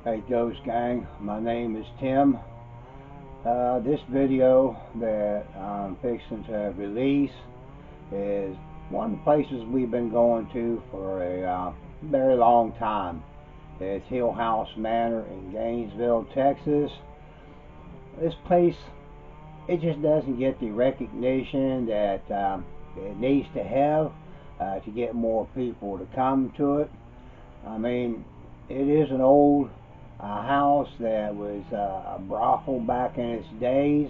Hey Ghost Gang, my name is Tim. This video that I'm fixing to release is one of the places we've been going to for a very long time. It's Hill House Manor in Gainesville, Texas. This place, it just doesn't get the recognition that it needs to have to get more people to come to it. I mean, it is an old house that was a brothel back in its days.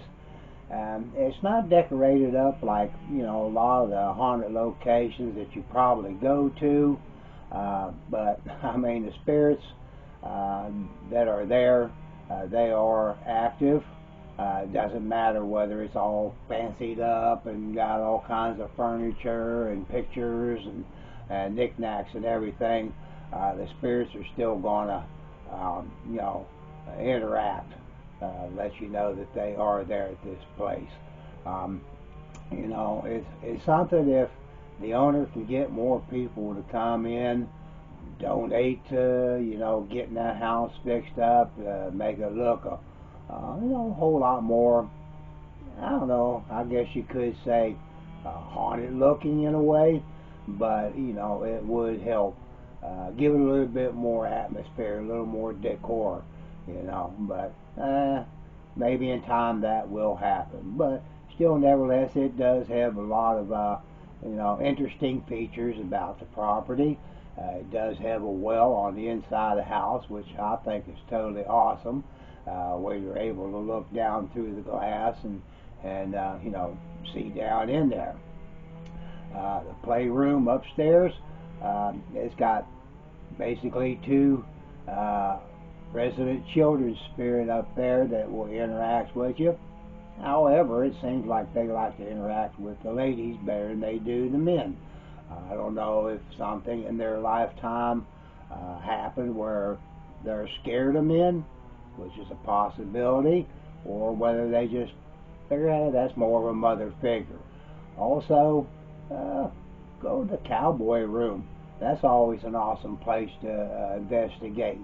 It's not decorated up like a lot of the haunted locations that you probably go to. But I mean, the spirits that are there, they are active. It doesn't matter whether it's all fancied up and got all kinds of furniture and pictures and knickknacks and everything. The spirits are still gonna, interact, let you know that they are there at this place. Um, it's something if the owner can get more people to come in, donate to, getting that house fixed up, make it look a whole lot more, I don't know, I guess you could say haunted looking in a way, but it would help give it a little bit more atmosphere, a little more decor, but maybe in time that will happen. But still, nevertheless, it does have a lot of interesting features about the property. It does have a well on the inside of the house, which I think is totally awesome, where you're able to look down through the glass and see down in there. The playroom upstairs, it's got basically two resident children's spirit up there that will interact with you. However, it seems like they like to interact with the ladies better than they do the men. I don't know if something in their lifetime happened where they're scared of men, which is a possibility, or whether they just figure, hey, that's more of a mother figure. Also, go to the cowboy room. That's always an awesome place to investigate.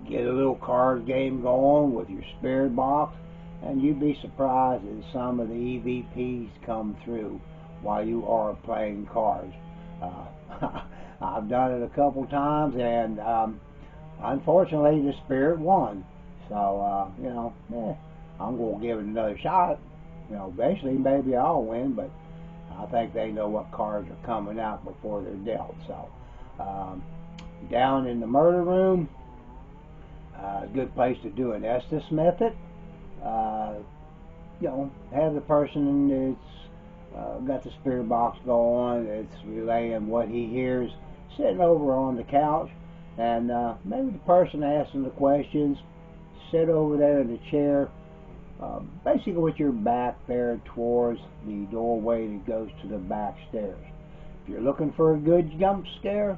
Get a little card game going with your spirit box, and you'd be surprised at some of the EVPs come through while you are playing cards. I've done it a couple times, and unfortunately, the spirit won. So, I'm going to give it another shot. Eventually, maybe I'll win, but I think they know what cards are coming out before they're dealt. So, down in the murder room, a good place to do an Estes method. Have the person that's got the spirit box going, it's relaying what he hears, sitting over on the couch, and maybe the person asking the questions sit over there in the chair, basically with your back there towards the doorway that goes to the back stairs. If you're looking for a good jump scare,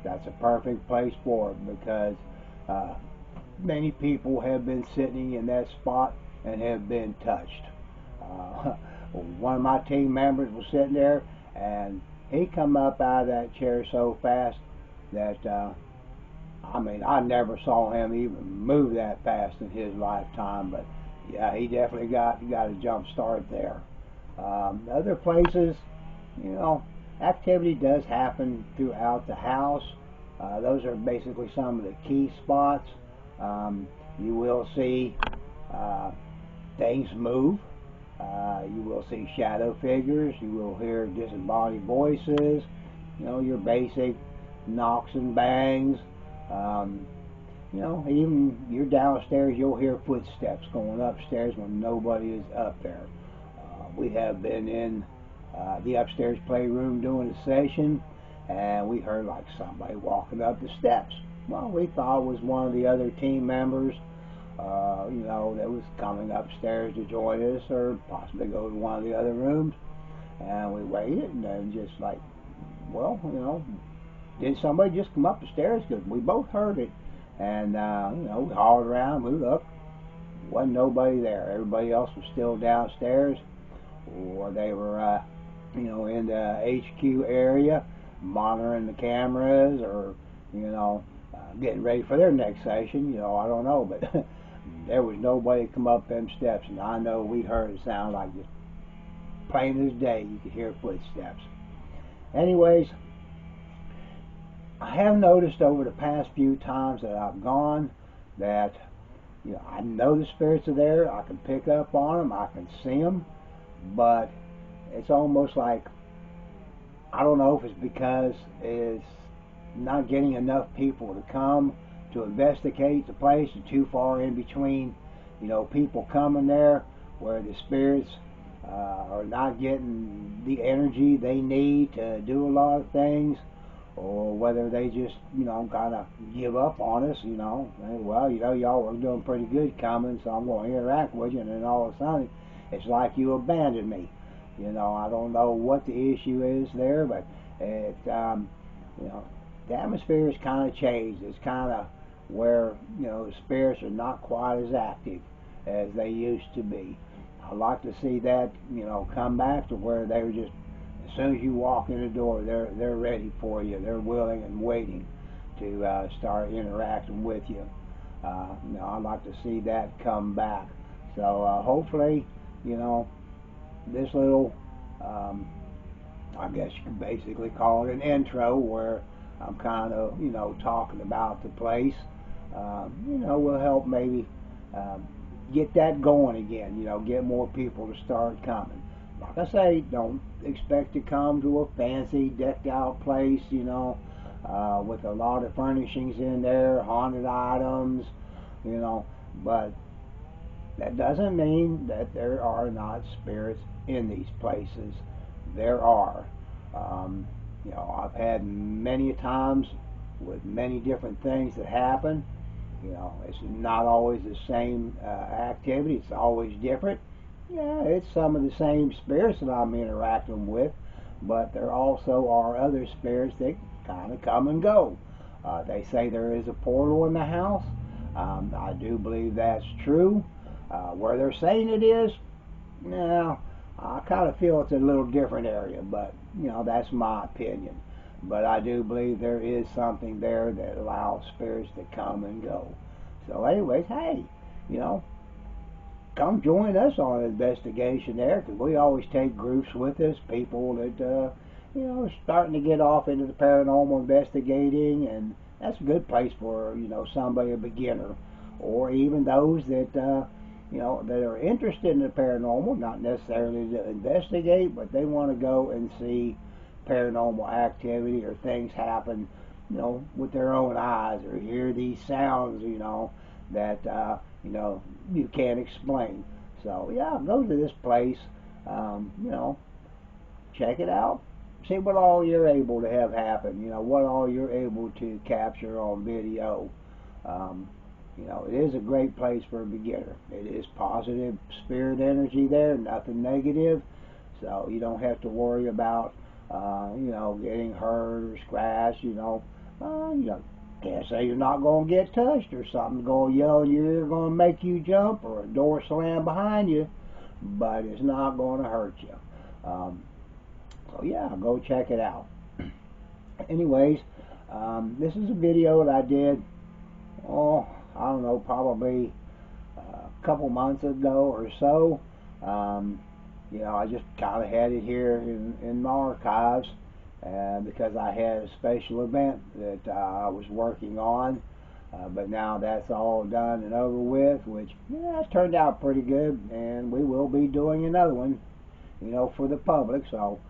that's a perfect place for it, because many people have been sitting in that spot and have been touched. One of my team members was sitting there, and he come up out of that chair so fast that I never saw him even move that fast in his lifetime. But yeah, he definitely got a jump start there. Other places, activity does happen throughout the house. Those are basically some of the key spots. You will see things move. You will see shadow figures. You will hear disembodied voices. Your basic knocks and bangs. Even you're downstairs, you'll hear footsteps going upstairs when nobody is up there. We have been in the upstairs playroom doing a session, and we heard like somebody walking up the steps. Well, we thought it was one of the other team members, that was coming upstairs to join us or possibly go to one of the other rooms. And we waited, and then just like, well, did somebody just come up the stairs? Because we both heard it. And, we hauled around, we looked, wasn't nobody there. Everybody else was still downstairs, or they were, in the HQ area monitoring the cameras, or getting ready for their next session. I don't know, but there was nobody come up them steps, and I know we heard it sound like just plain as day. You could hear footsteps. Anyways, I have noticed over the past few times that I've gone that I know the spirits are there. I can pick up on them. I can see them, but it's almost like, I don't know if it's because it's not getting enough people to come to investigate the place, and too far in between, people coming there, where the spirits are not getting the energy they need to do a lot of things, or whether they just, kind of give up on us, well, y'all were doing pretty good coming, so I'm going to interact with you, and then all of a sudden, it's like you abandoned me. I don't know what the issue is there, but the atmosphere has kind of changed. It's kind of where, the spirits are not quite as active as they used to be. I'd like to see that, come back to where they were just, as soon as you walk in the door, they're ready for you. They're willing and waiting to start interacting with you. I'd like to see that come back. So hopefully, this little, I guess you could basically call it an intro, where I'm kind of, talking about the place, will help maybe get that going again, get more people to start coming. Like I say, don't expect to come to a fancy, decked out place, with a lot of furnishings in there, haunted items, but that doesn't mean that there are not spirits in these places. There are. I've had many times with many different things that happen. It's not always the same activity. It's always different. Yeah, it's some of the same spirits that I'm interacting with, but there also are other spirits that kind of come and go. They say there is a portal in the house. I do believe that's true. Where they're saying it is, now, I kind of feel it's a little different area, but, that's my opinion. But I do believe there is something there that allows spirits to come and go. So anyways, hey, come join us on an investigation there, because we always take groups with us, people that, are starting to get off into the paranormal investigating, and that's a good place for, somebody, a beginner, or even those that, that are interested in the paranormal, not necessarily to investigate, but they want to go and see paranormal activity or things happen, with their own eyes, or hear these sounds, that, you can't explain. So, yeah, go to this place, check it out, see what all you're able to have happen, what all you're able to capture on video. It is a great place for a beginner. It is positive spirit energy there, nothing negative, so you don't have to worry about, getting hurt or scratched, can't say you're not going to get touched, or something's going to yell in your ear, going to make you jump, or a door slam behind you, but it's not going to hurt you. So yeah, go check it out. Anyways, this is a video that I did, I don't know, probably a couple months ago or so. I just kind of had it here in my archives because I had a special event that I was working on, but now that's all done and over with, which it's turned out pretty good, and we will be doing another one, for the public. So,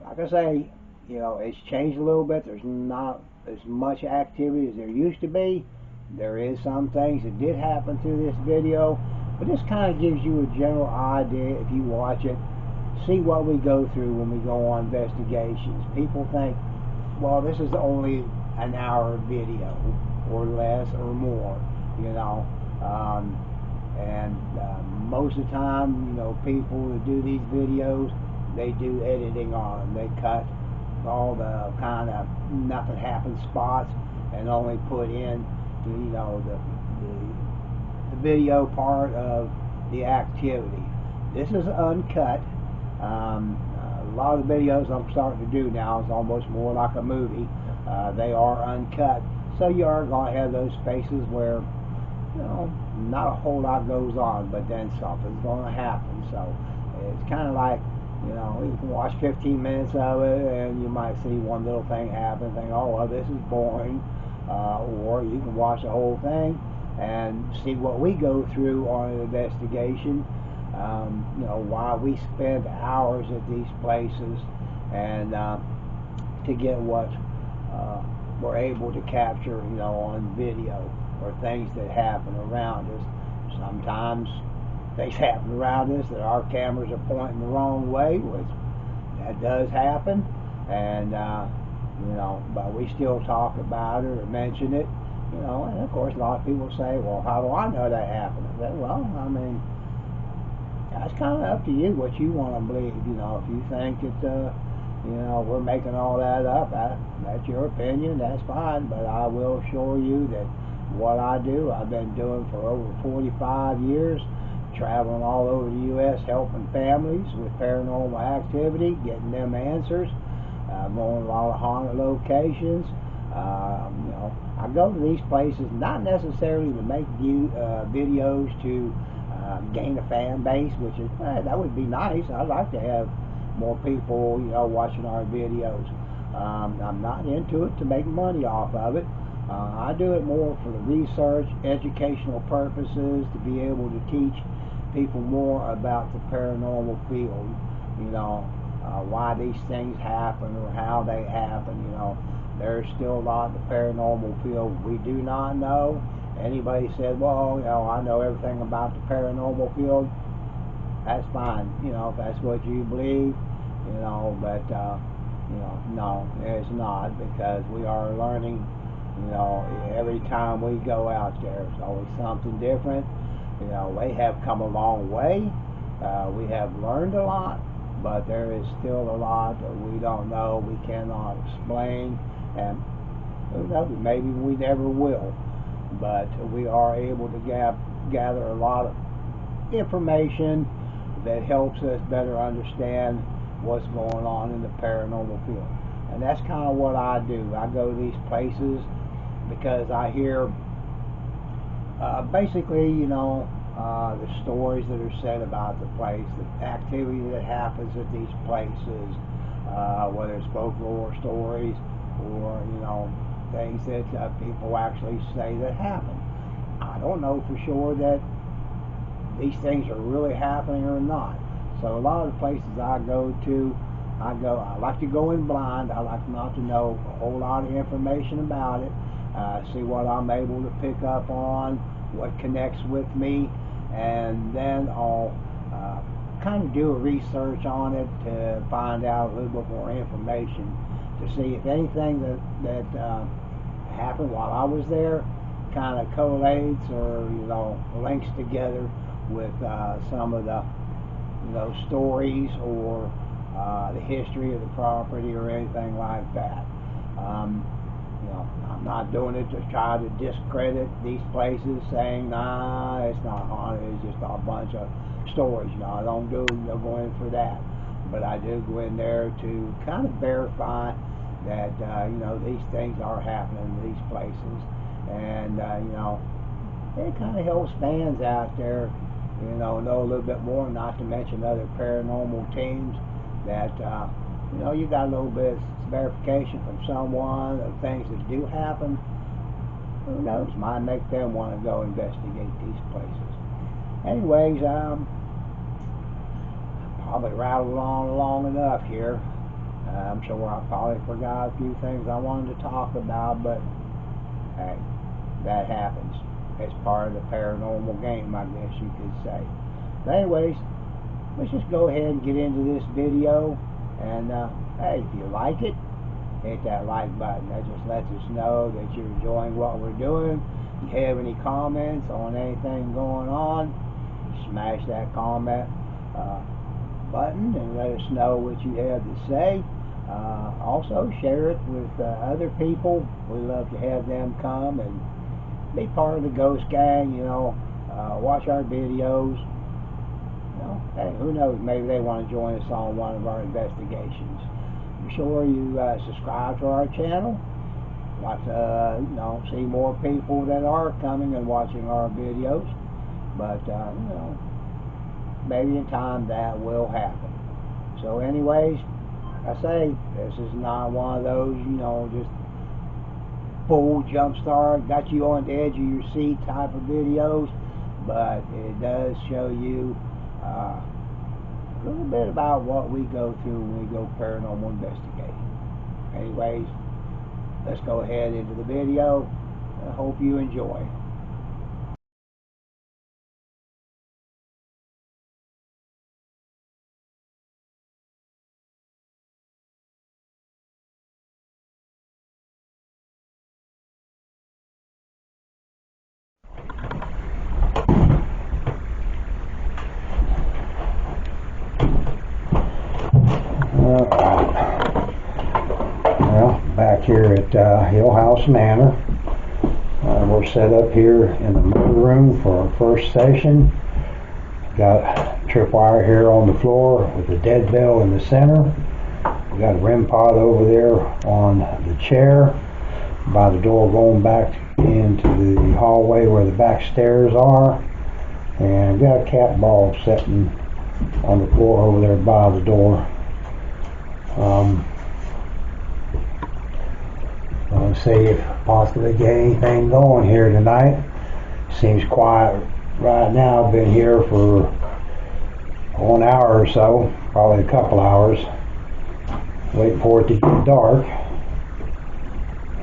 like I say, it's changed a little bit. There's not as much activity as there used to be. There is some things that did happen through this video, but this kind of gives you a general idea if you watch it. See what we go through when we go on investigations. People think, well, this is only an hour video, or less, or more, and most of the time, people that do these videos, they do editing on them. They cut all the kind of nothing happened spots and only put in the video part of the activity. This is uncut. lot of the videos I'm starting to do now is almost more like a movie. They are uncut, so you are going to have those spaces where, you know, not a whole lot goes on, but then something's going to happen. So it's kind of like, you know, you can watch 15 minutes of it and you might see one little thing happen and think, oh, well, this is boring. Or you can watch the whole thing and see what we go through on an investigation. You know, why we spend hours at these places, and to get what we're able to capture, you know, on video, or things that happen around us. Sometimes things happen around us that our cameras are pointing the wrong way, which that does happen, and you know, but we still talk about it or mention it, you know. And of course, a lot of people say, well, how do I know that happened? I say, well, I mean, that's kind of up to you what you want to believe. You know, if you think that you know, we're making all that up, that's your opinion, that's fine, but I will assure you that what I do, I've been doing for over 45 years, traveling all over the U.S. helping families with paranormal activity, getting them answers, going to a lot of haunted locations. You know, I go to these places not necessarily to make videos to gain a fan base, which is, that would be nice. I'd like to have more people, you know, watching our videos. I'm not into it to make money off of it. I do it more for the research, educational purposes, to be able to teach people more about the paranormal field, you know, why these things happen or how they happen. You know, there's still a lot of the paranormal field we do not know. Anybody said, well, you know, I know everything about the paranormal field, that's fine, you know, if that's what you believe, you know, but you know, no, it's not, because we are learning, you know, every time we go out there. It's always something different. You know, they have come a long way. We have learned a lot, but there is still a lot that we don't know, we cannot explain, and who knows, maybe we never will. But we are able to gather a lot of information that helps us better understand what's going on in the paranormal field. And that's kind of what I do. I go to these places because I hear basically, you know, the stories that are said about the place, the activity that happens at these places, whether it's folklore stories or, you know, things that people actually say that happen. I don't know for sure that these things are really happening or not. So a lot of the places I go to, I like to go in blind. I like not to know a whole lot of information about it. See what I'm able to pick up on, what connects with me, and then I'll kind of do a research on it to find out a little bit more information, to see if anything that happened while I was there kind of collates or, you know, links together with some of the, you know, stories or the history of the property or anything like that. You know, I'm not doing it to try to discredit these places, saying, nah, it's not haunted, it's just a bunch of stories. You know, I don't go in for that. But I do go in there to kind of verify that, you know, these things are happening in these places. And, you know, it kind of helps fans out there, you know a little bit more, not to mention other paranormal teams, that, you know, you got a little bit of verification from someone of things that do happen. Who knows, might make them want to go investigate these places. Anyways, probably rattled on long enough here. I'm sure I probably forgot a few things I wanted to talk about, but hey, that happens. It's part of the paranormal game, I guess you could say. But anyways, let's just go ahead and get into this video. And hey, if you like it, hit that like button. That just lets us know that you're enjoying what we're doing. If you have any comments on anything going on, smash that comment button and let us know what you have to say. Also, share it with other people. We love to have them come and be part of the Ghost Gang. You know, watch our videos. You know, Hey, who knows? Maybe they want to join us on one of our investigations. Be sure you subscribe to our channel. Want to, see more people that are coming and watching our videos. But maybe in time that will happen. So, anyways, I say this is not one of those, just full jump start, got you on the edge of your seat type of videos, but it does show you a little bit about what we go through when we go paranormal investigating. Anyways, let's go ahead into the video. I hope you enjoy. Alright, well, back here at Hill House Manor, we're set up here in the motor room for our first session. Got tripwire here on the floor with the dead bell in the center. We got a REM pod over there on the chair by the door going back into the hallway where the back stairs are, and we got a cat ball sitting on the floor over there by the door. Let's see if possibly get anything going here tonight. Seems quiet right now. Been here for 1 hour or so, probably a couple hours, waiting for it to get dark,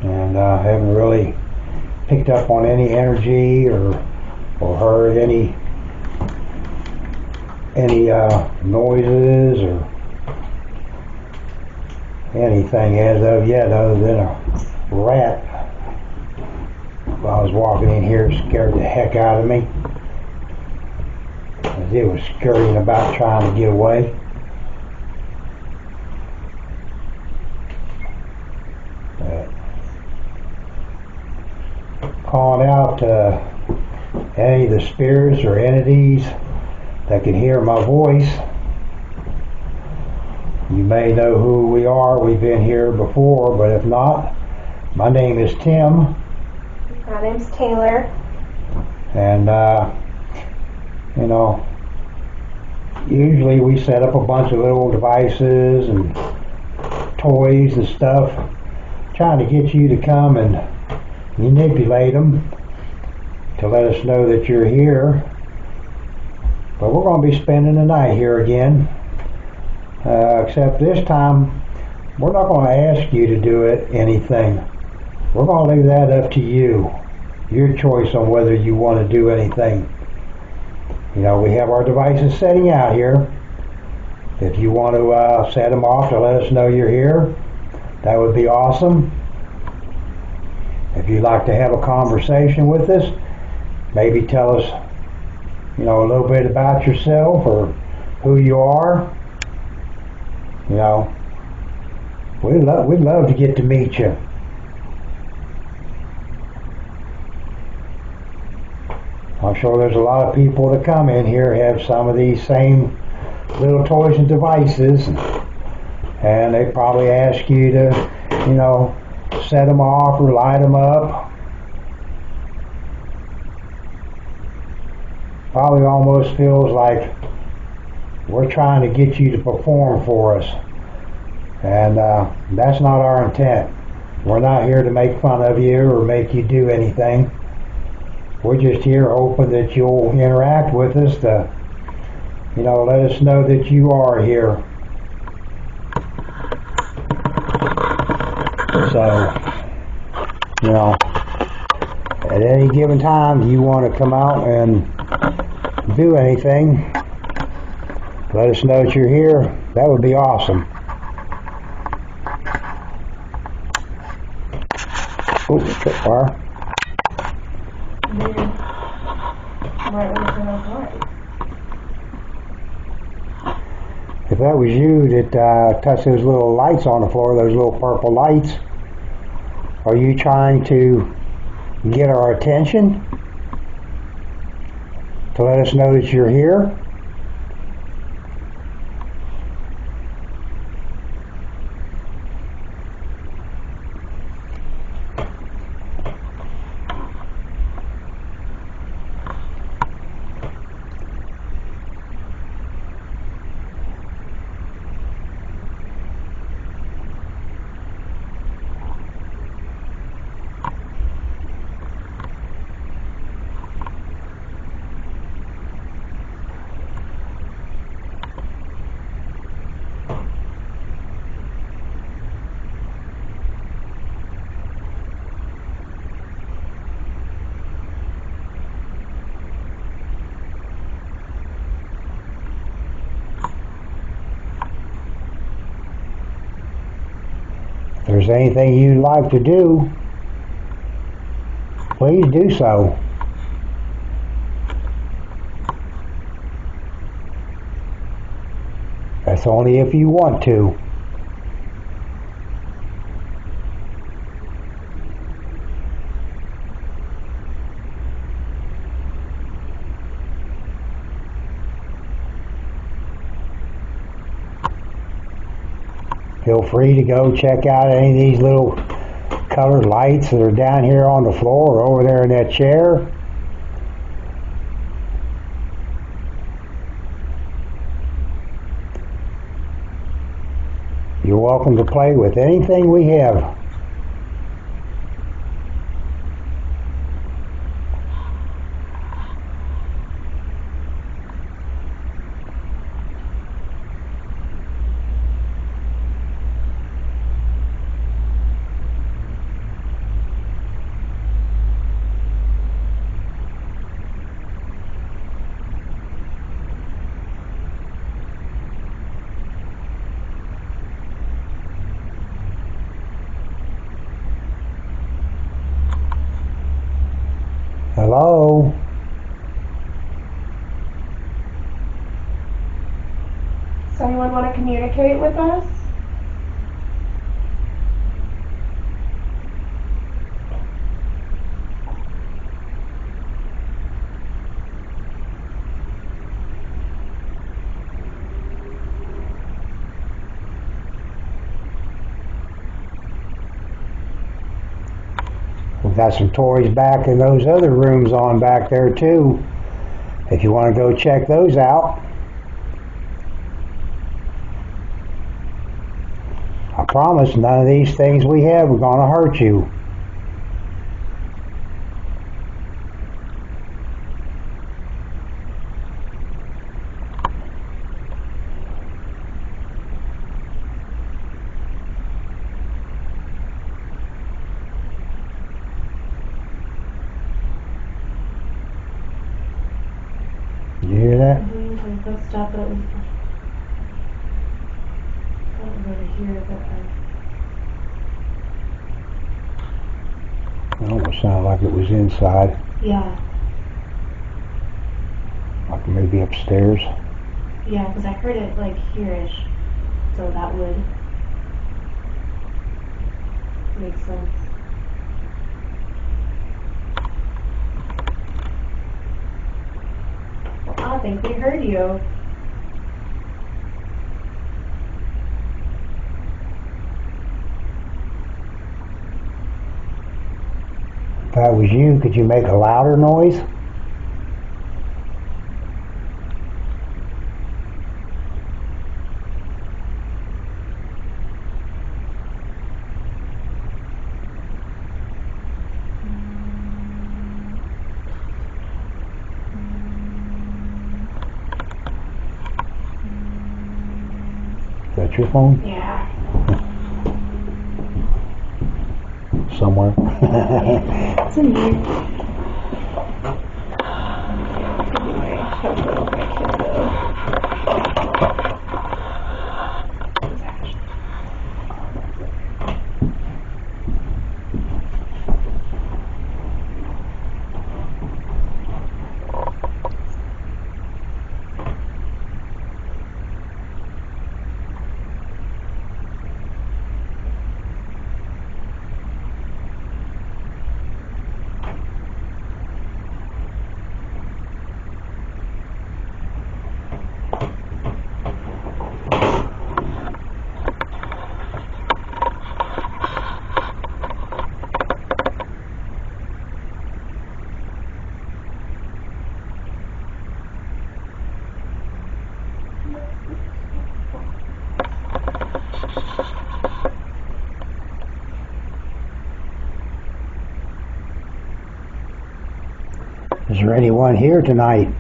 and haven't really picked up on any energy or heard any noises or anything as of yet, other than a rat while I was walking in here scared the heck out of me as it was scurrying about trying to get away. Calling out any of the spirits or entities that can hear my voice. You may know who we are. We've been here before, but if not, my name is Tim. My name's Taylor. And, usually we set up a bunch of little devices and toys and stuff, trying to get you to come and manipulate them to let us know that you're here. But we're going to be spending the night here again. Except this time, we're not going to ask you to do anything. We're going to leave that up to you. Your choice on whether you want to do anything. We have our devices setting out here. If you want to set them off to let us know you're here, that would be awesome. If you'd like to have a conversation with us, maybe tell us, a little bit about yourself or who you are. We'd love to get to meet you. I'm sure there's a lot of people that come in here have some of these same little toys and devices, and they probably ask you to, set them off or light them up. Probably almost feels like we're trying to get you to perform for us, and that's not our intent. We're not here to make fun of you or make you do anything. We're just here hoping that you'll interact with us to, let us know that you are here. So, at any given time you want to come out and do anything, let us know that you're here. That would be awesome. Oh, tripwire. If that was you that touched those little lights on the floor, those little purple lights, are you trying to get our attention to let us know that you're here? If there's anything you'd like to do, please do so. That's only if you want to. Feel free to go check out any of these little colored lights that are down here on the floor or over there in that chair. You're welcome to play with anything we have. Hello? Does anyone want to communicate with us? We've got some toys back in those other rooms on back there too, if you want to go check those out. I promise none of these things we have are going to hurt you. Did you hear that? Let's stop it. I don't really hear it, It almost sounded like it was inside, yeah. like maybe upstairs. Yeah, because I heard it like here-ish, so that would make sense. Well, I think we heard you. If that was you, could you make a louder noise? Is that your phone? Yeah. Somewhere. It's in here. Anyway, have to go with my kid though. Is there anyone here tonight?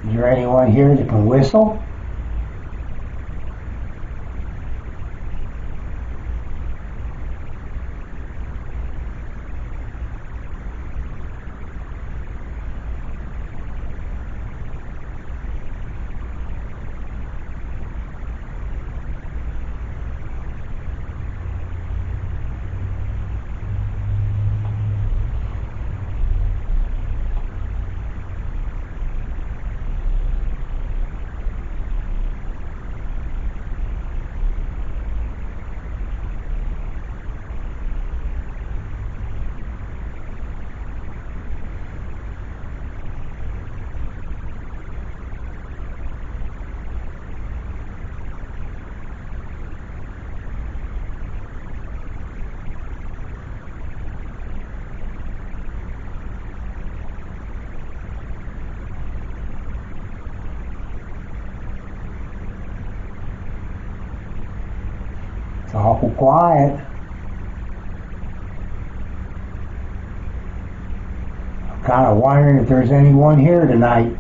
Is there anyone here that can whistle? It's awful quiet. I'm kind of wondering if there's anyone here tonight.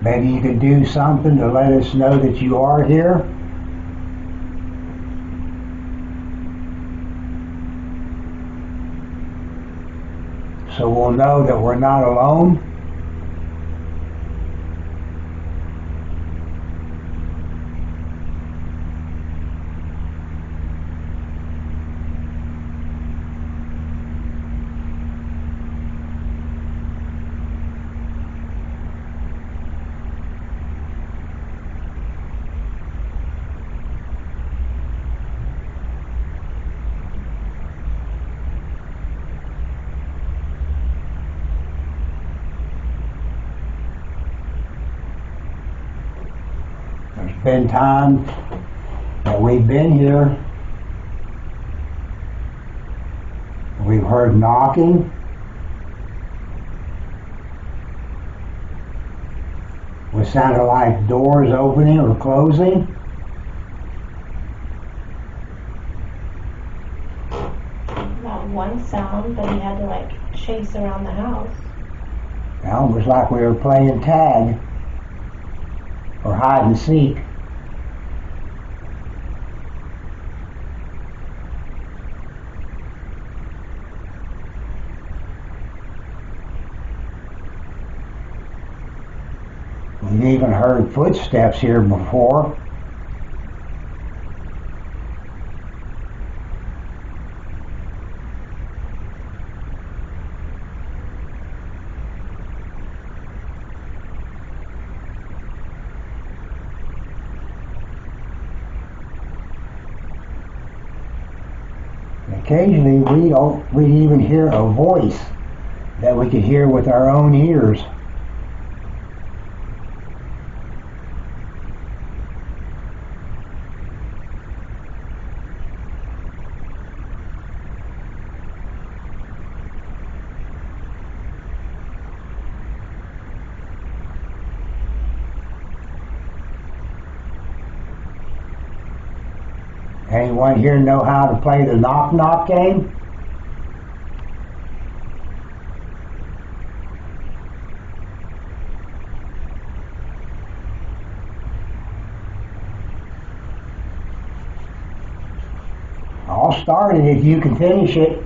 Maybe you could do something to let us know that you are here. So we'll know that we're not alone. There's been times that we've been here, we've heard knocking, it sounded like doors opening or closing. That one sound that he had to like chase around the house. Well, it was like we were playing tag or hide and seek. We've even heard footsteps here before. Occasionally we'd even hear a voice that we could hear with our own ears. Anyone here know how to play the knock-knock game? I'll start it if you can finish it.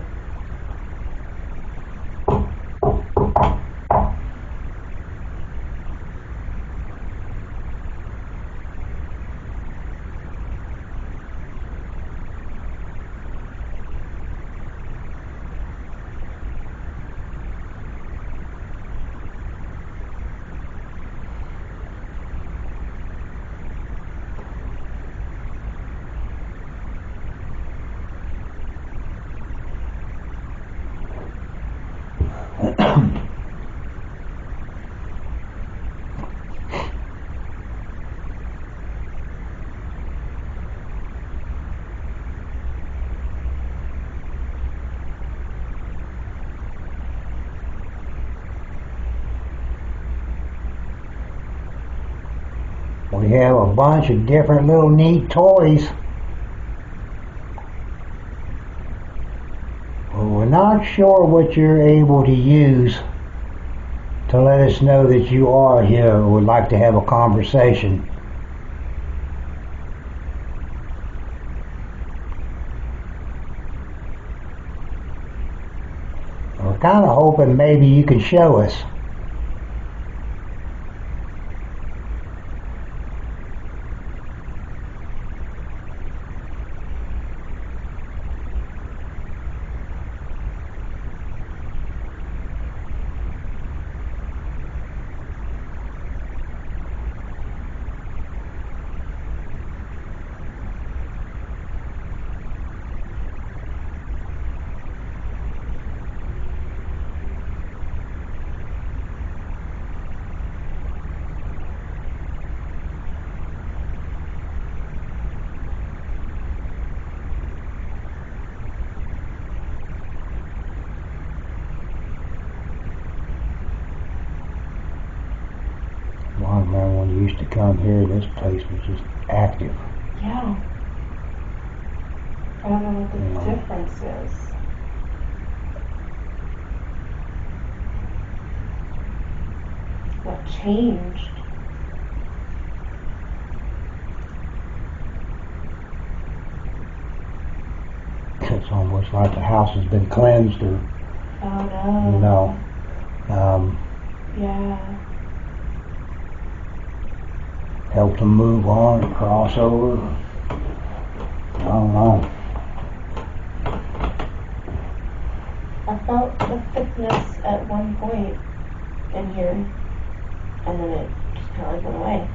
We have a bunch of different little neat toys. Well, we're not sure what you're able to use to let us know that you are here or would like to have a conversation. We're kind of hoping maybe you can show us. I remember when you used to come here, this place was just active. Yeah. I don't know what the difference is. What changed? It's almost like the house has been cleansed or, Oh no. Yeah. Help them move on and cross over. I don't know. I felt the thickness at one point in here, and then it just kind of like went away.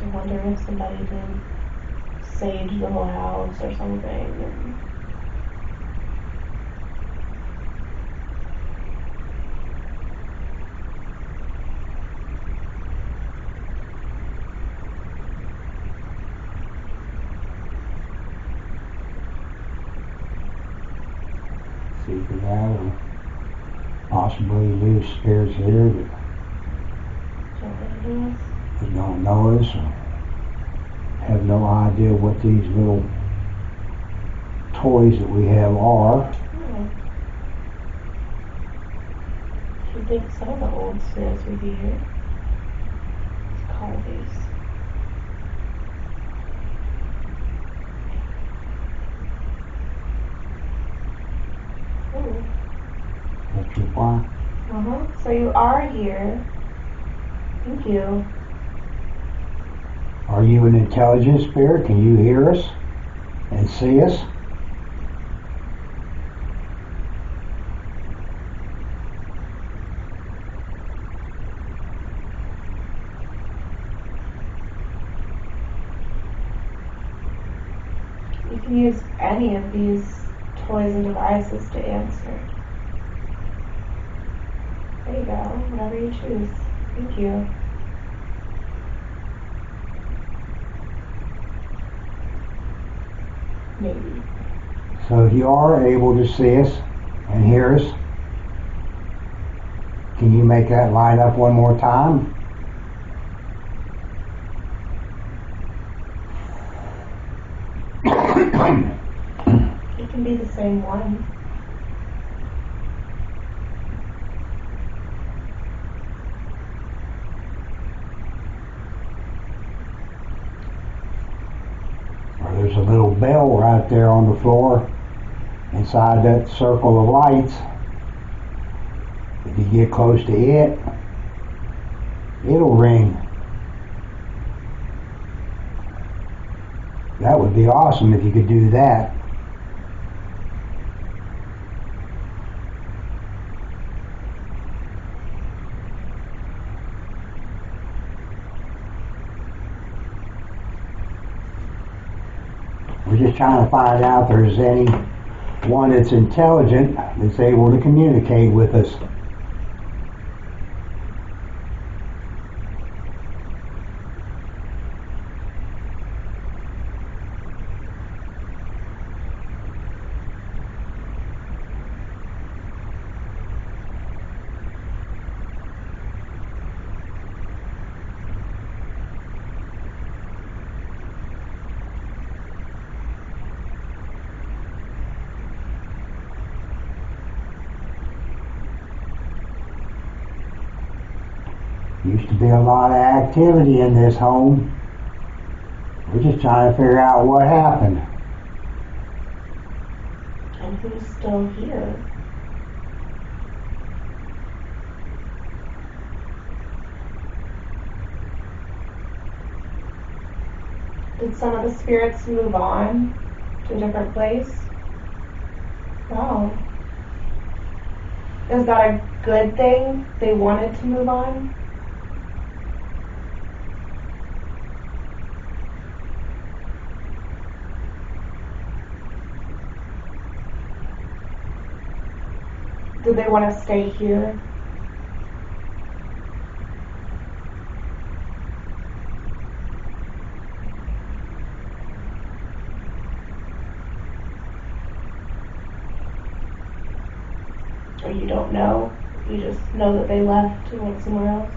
I wonder if somebody did sage the whole house or something. And see for that, or possibly leave spirits here that don't know us or have no idea what these little toys that we have are. I think some of the old spirits would be here. Let's call these. Ooh. That's your why. So you are here. Thank you. Are you an intelligent spirit? Can you hear us and see us? You can use any of these toys and devices to answer. There you go, whatever you choose. Thank you. Maybe. So if you are able to see us and hear us, can you make that line up one more time? It can be the same one. There's a little bell right there on the floor inside that circle of lights. If you get close to it, it'll ring. That would be awesome if you could do that. We're just trying to find out if there's anyone that's intelligent that's able to communicate with us. Used to be a lot of activity in this home. We're just trying to figure out what happened. And who's still here? Did some of the spirits move on to a different place? Wow. Is that a good thing? They wanted to move on? Did they want to stay here? Or you don't know? You just know that they left and went somewhere else?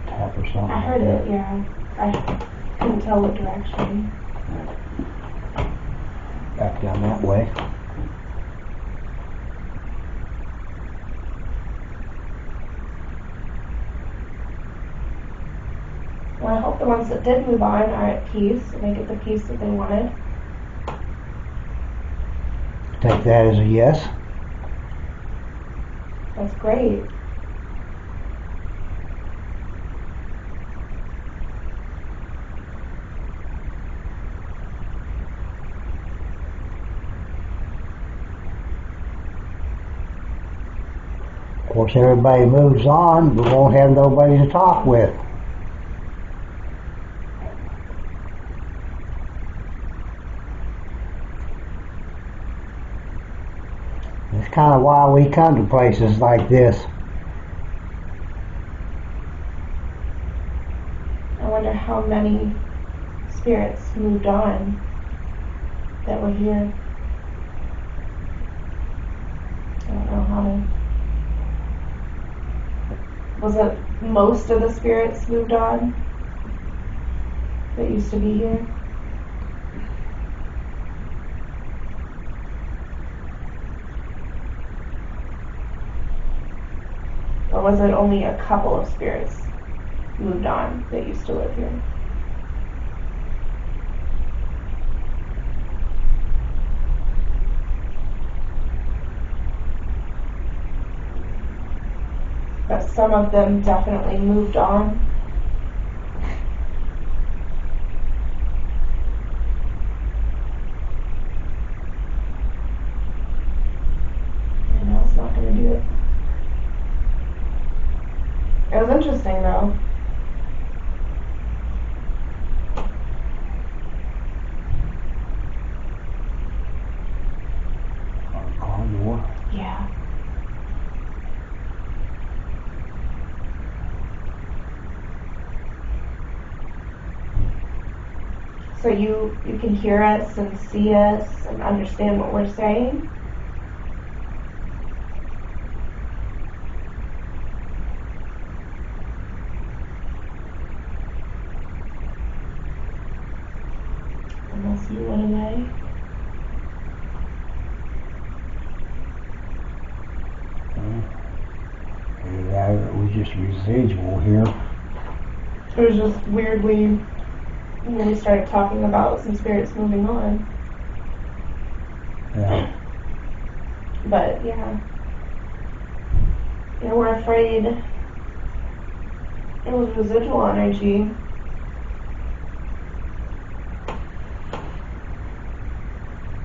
Tap or something? I heard it, yeah. I couldn't tell what direction. Back down that way. Well, I hope the ones that did move on are at peace and they get the peace that they wanted. Take that as a yes. That's great. Of course, everybody moves on, we won't have nobody to talk with. It's kind of why we come to places like this. I wonder how many spirits moved on that were here. I don't know how to... Was it most of the spirits moved on that used to be here? Or was it only a couple of spirits moved on that used to live here? But some of them definitely moved on. I know it's not going to do it. It was interesting though. Car door. Yeah. So you can hear us and see us and understand what we're saying? Unless you went away. Either that or it was just residual here. It was just weirdly when we started talking about some spirits moving on. Yeah. But yeah. Yeah, we're afraid it was residual energy.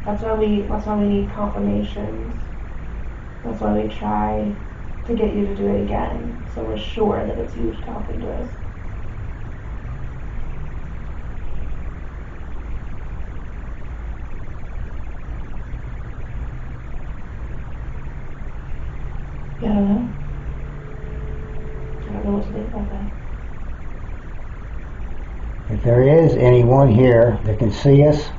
That's why we need confirmations. That's why we try to get you to do it again, so we're sure that it's you talking to us. Yeah, I don't know. I don't know what to think about that. If there is anyone here that can see us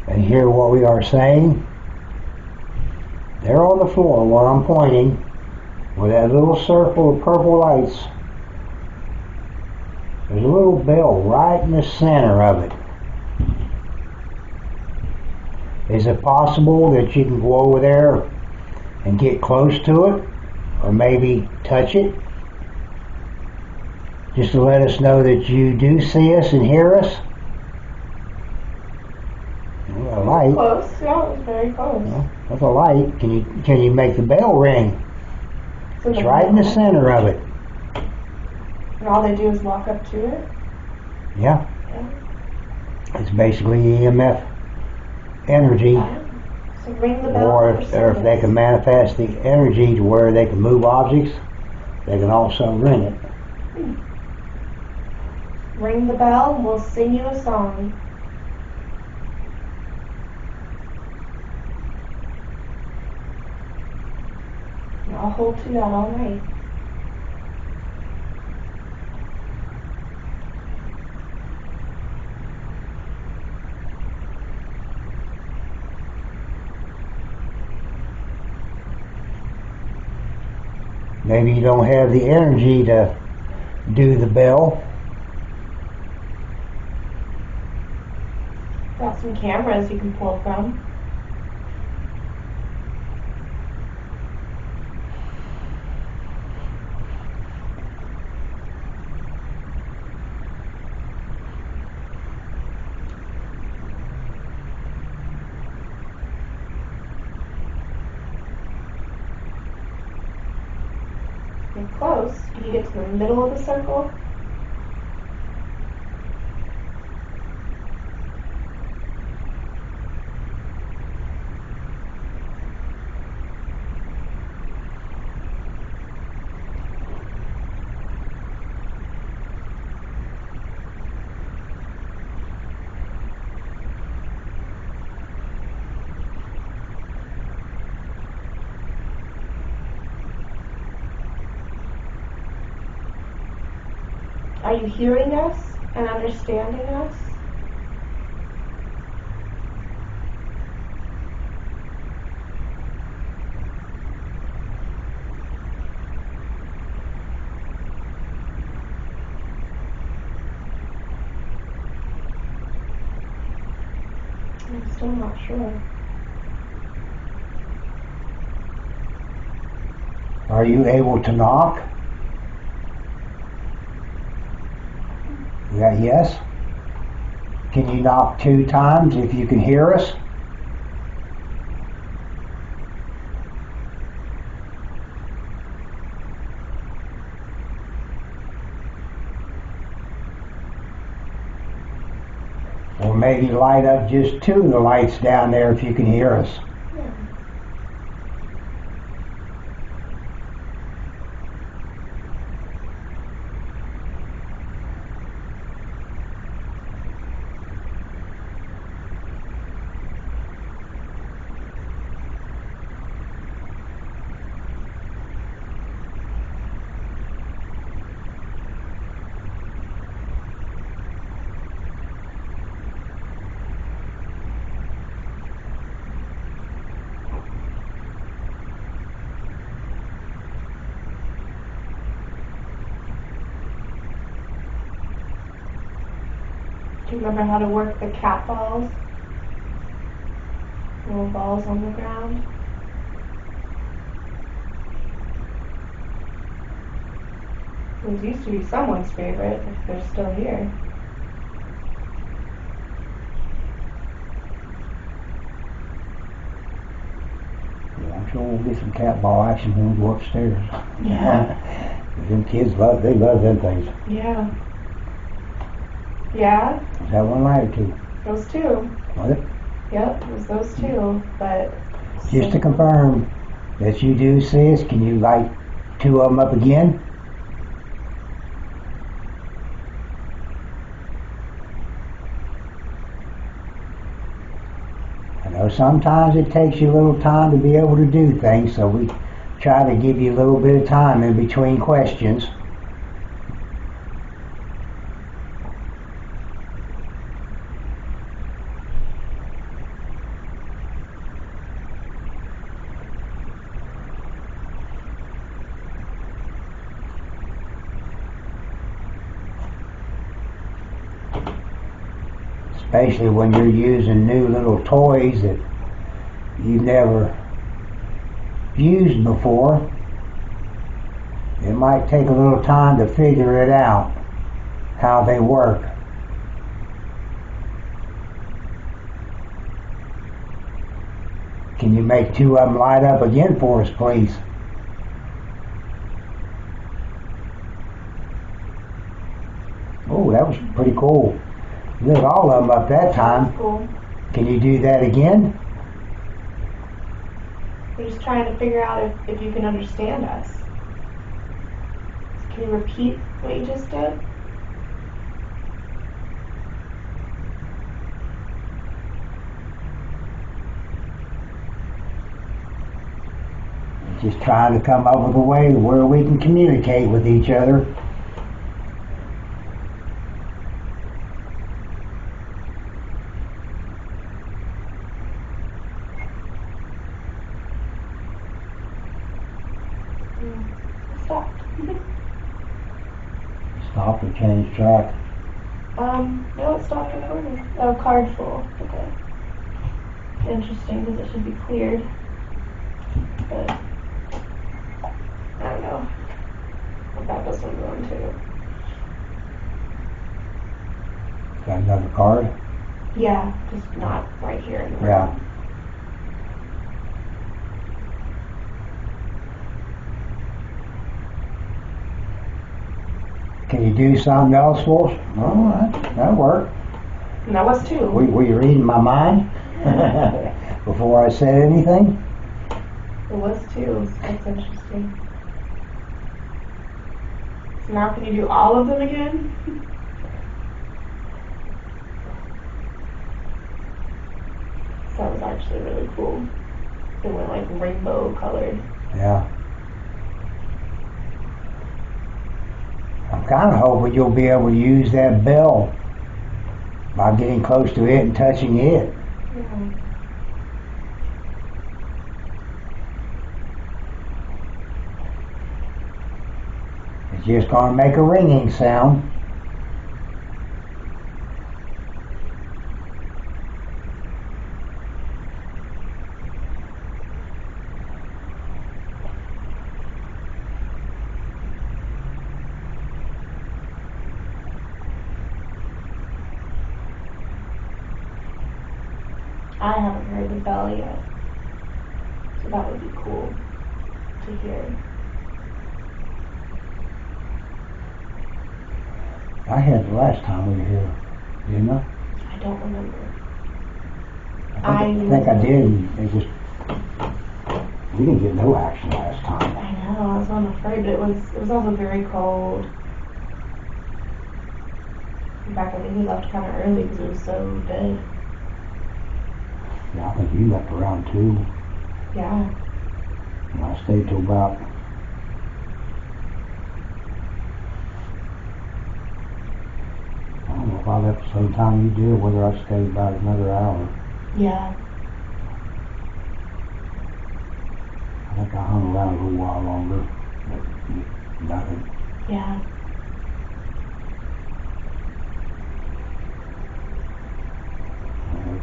and hear what we are saying, they're on the floor where I'm pointing with that little circle of purple lights. There's a little bell right in the center of it. Is it possible that you can go over there and get close to it, or maybe touch it, just to let us know that you do see us and hear us? A light. Close, yeah, it was very close. Well, with a light, can you make the bell ring? It's right in the center of it. And all they do is walk up to it? Yeah. It's basically EMF energy. So ring the bell. Or if they can manifest the energy to where they can move objects, they can also ring it. Ring the bell and we'll sing you a song. And I'll hold to that all night. Maybe you don't have the energy to do the bell. Got some cameras you can pull from. You're close. Can you get to the middle of the circle? Are you hearing us and understanding us? I'm still not sure. Are you able to knock? Yeah, yes. Can you knock 2 times if you can hear us? Or maybe light up just 2 of the lights down there if you can hear us. Yeah. Do you remember how to work the cat balls? Little balls on the ground? Those used to be someone's favorite, if they're still here. Yeah, I'm sure we'll get some cat ball action when we go upstairs. Yeah. Them kids love them things. Yeah. Yeah? Is that one light or 2? Those 2. Was it? Yep, it was those 2, but... Just to confirm that you do see us, can you light 2 of them up again? I know sometimes it takes you a little time to be able to do things, so we try to give you a little bit of time in between questions. Especially when you're using new little toys that you've never used before, it might take a little time to figure it out, how they work. Can you make two of them light up again for us, please? Oh, that was pretty cool. You lit all of them up that time. Cool. Can you do that again? We're just trying to figure out if you can understand us. Can you repeat what you just did? Just trying to come up with a way where we can communicate with each other. Stop. Stop or change track. No, it stopped recording. Oh, card full. Okay. Interesting, because it should be cleared. But I don't know. I'll back this one going too. Got another card? Yeah, just not right here in the room. Yeah. Can you do something else for us? All right, that'll work. And that was two. Were you reading my mind before I said anything? It was two. That's interesting. So now can you do all of them again? That was actually really cool. It went like rainbow colored. Yeah. I'm kind of hoping you'll be able to use that bell by getting close to it and touching it. Yeah. It's just going to make a ringing sound. I haven't heard the bell yet, so that would be cool to hear. I had the last time we were here, didn't I? I don't remember. I think I did. And it just we didn't get no action last time. I know, that's what I'm afraid, but it was also very cold. In fact, I think we left kind of early because it was so dead. Yeah, I think you left around 2. Yeah. And I stayed till about I don't know if I left the same time you did, or whether I stayed about another hour. Yeah. I think I hung around a little while longer, but nothing. Yeah.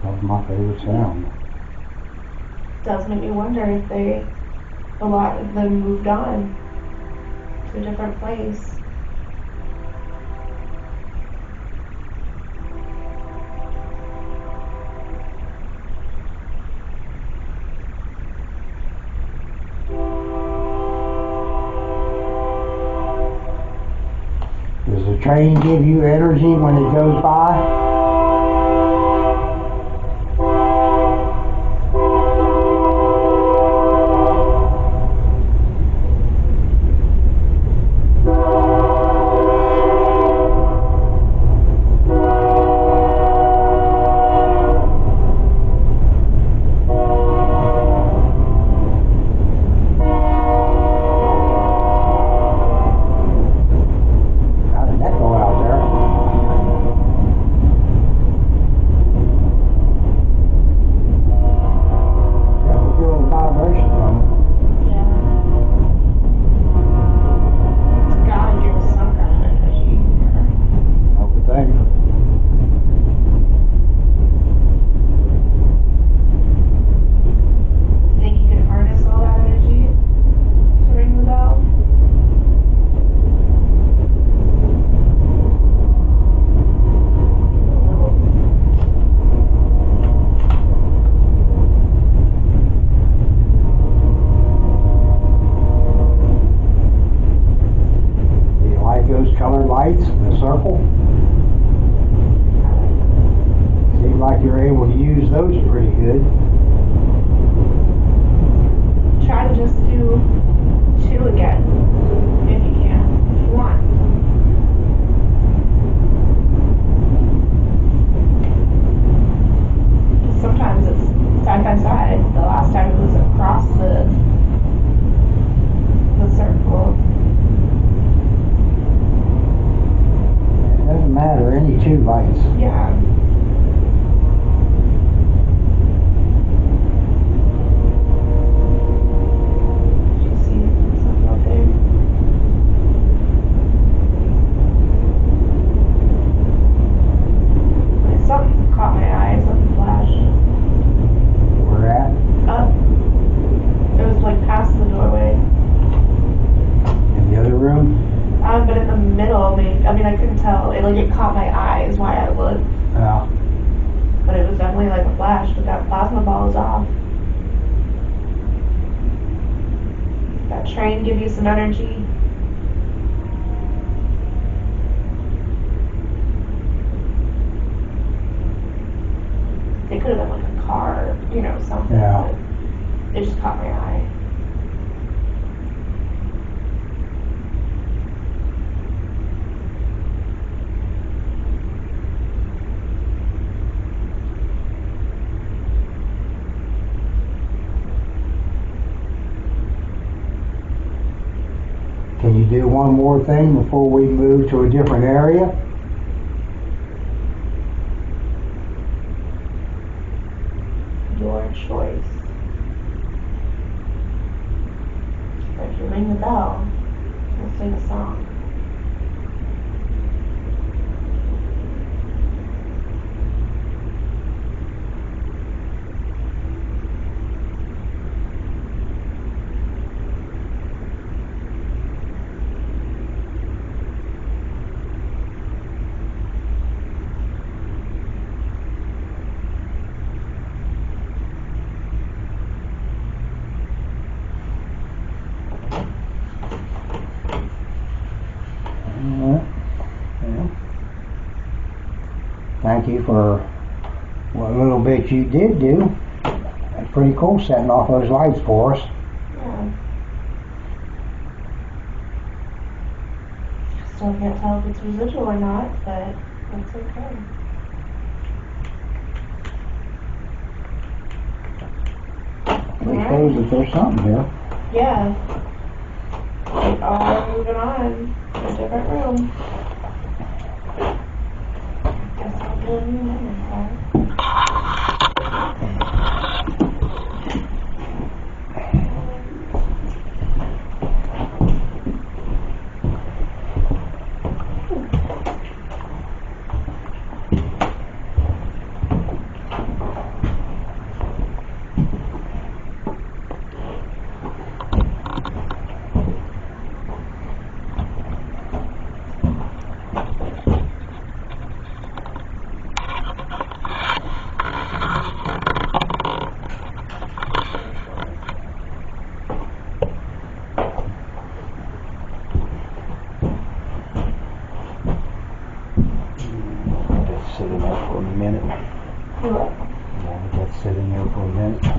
That was my favorite sound. Does make me wonder if a lot of them moved on to a different place. Does the train give you energy when it goes by? good. Try to just do 2 again, if you can, if you want. Sometimes it's side by side. The last time it was across the circle. It doesn't matter, any 2 lights. Yeah. Did you see something up there? Something caught my eye, something flashed. Where at? Up. It was like past the doorway. In the other room? But in the middle, maybe. I mean, I couldn't tell. It caught my eye, is why I looked. Yeah. But it was definitely like a flash. But that plasma ball is off. That train give you some energy. It could have been like a car, something. Yeah. But it just caught my eye. Can you do one more thing before we move to a different area? Your choice. If you ring the bell, we'll sing a song. Yeah. Thank you for what little bit you did do. That's pretty cool setting off those lights for us. Yeah. Still can't tell if it's residual or not, but that's okay. It shows that there's something here. Yeah. We are moving on to a different room. Guess I'll do a new memory card. Sitting there for a minute. What? Yeah, that's sitting there for a minute. Yeah.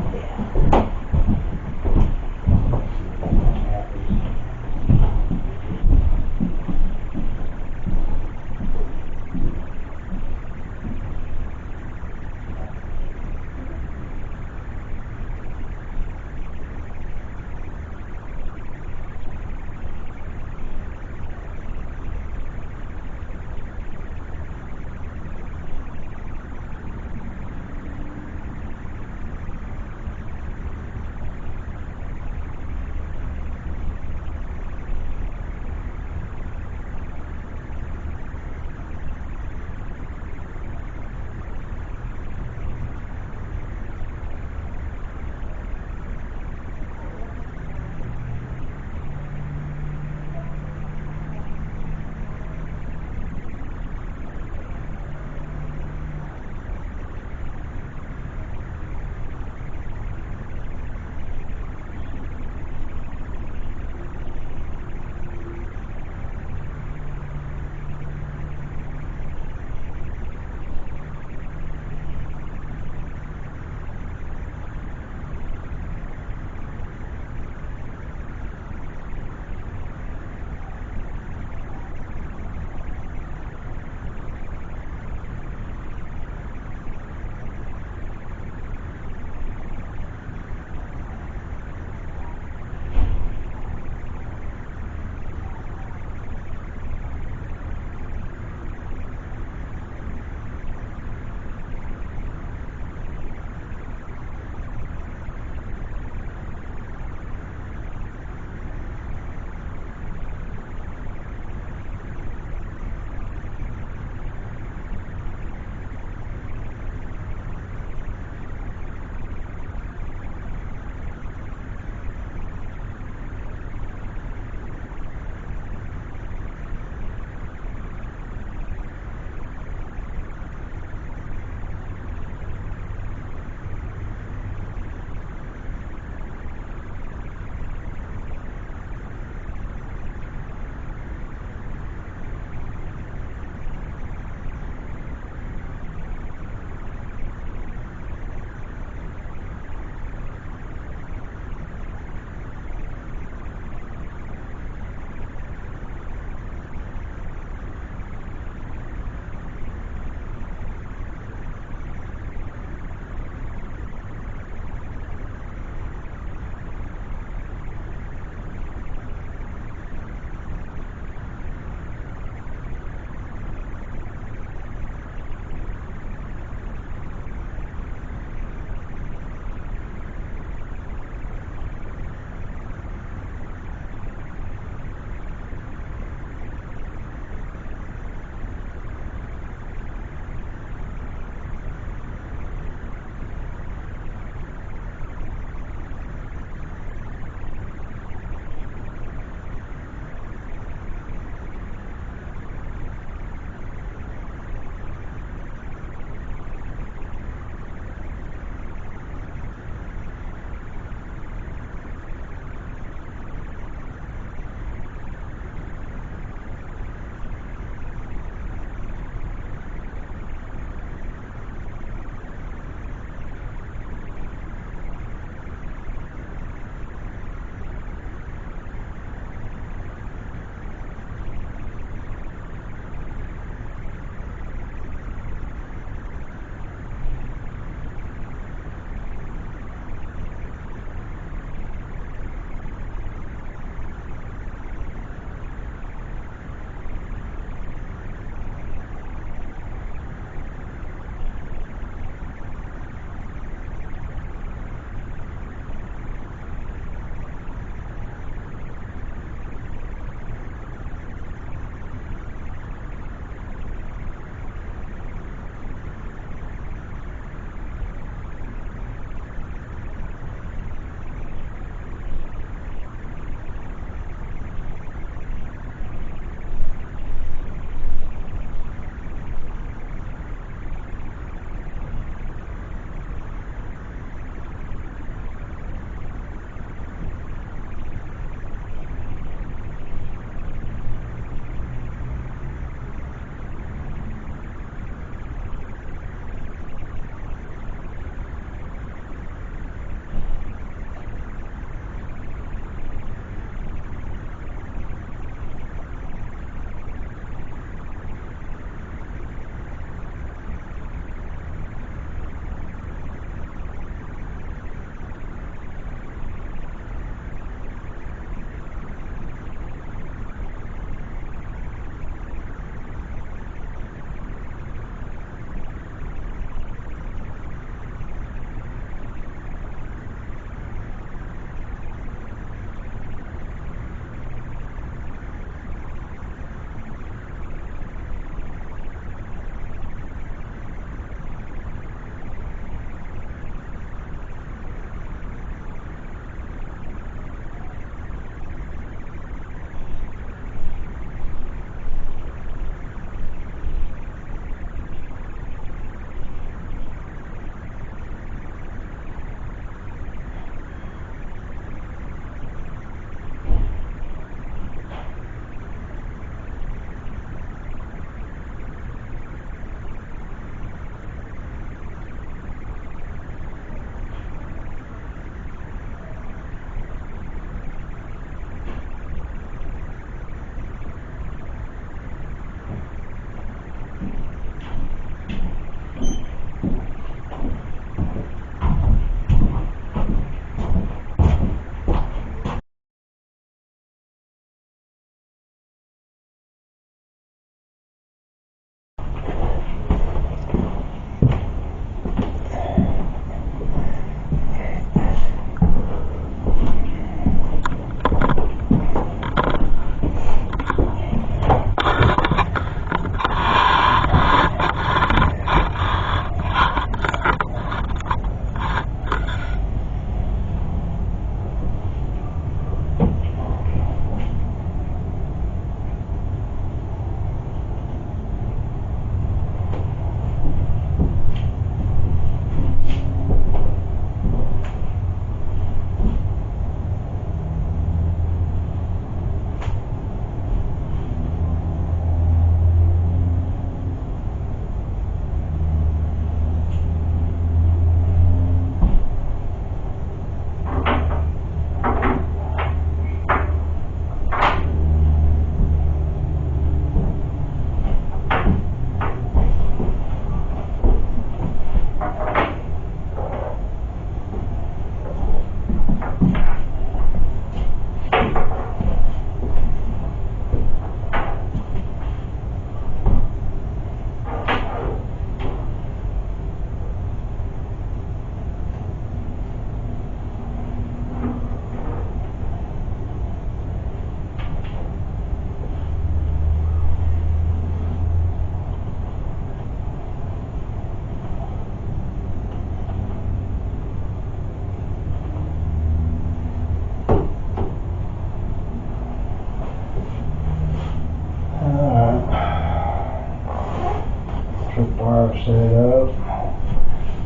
electric wire set up.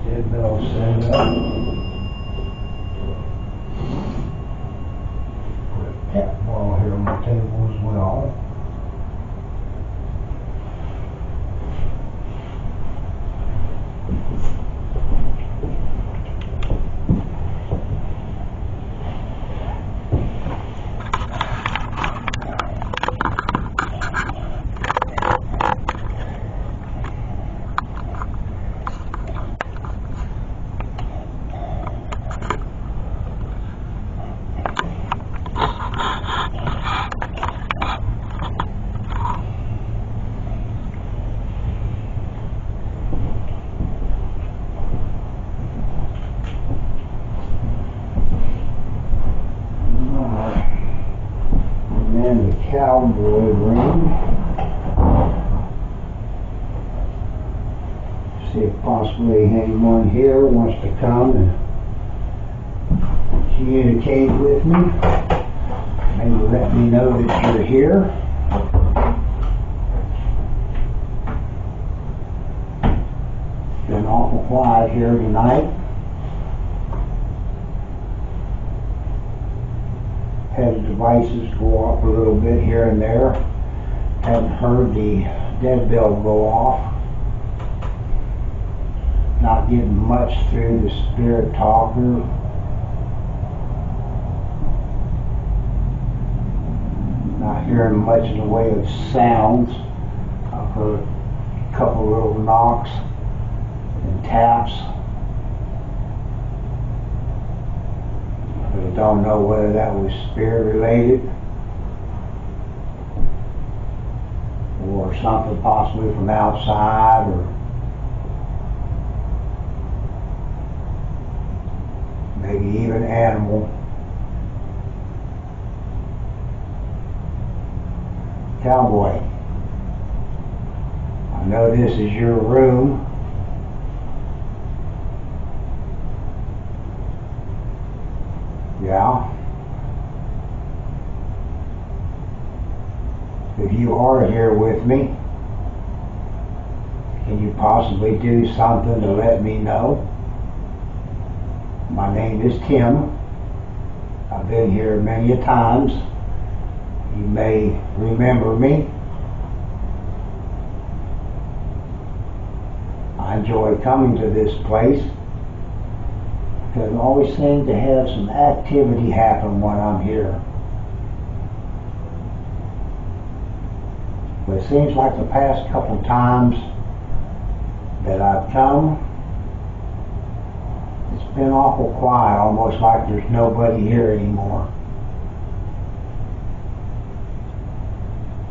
Dead bell set up. Put a cat ball here on the table as well. And the cowboy ring. See if possibly anyone here wants to come and communicate with me. Maybe let me know that you're here. Been awful quiet here tonight. Had the devices go off a little bit here and there. Haven't heard the dead bell go off. Not getting much through the spirit talker. Not hearing much in the way of sounds. I've heard a couple little knocks and taps. I don't know whether that was spirit related or something possibly from outside, or maybe even animal. Cowboy, I know this is your room. Yeah. If you are here with me, can you possibly do something to let me know? My name is Tim. I've been here many a times. You may remember me. I enjoy coming to this place because it always seems to have some activity happen when I'm here. But it seems like the past couple times that I've come, it's been awful quiet, almost like there's nobody here anymore.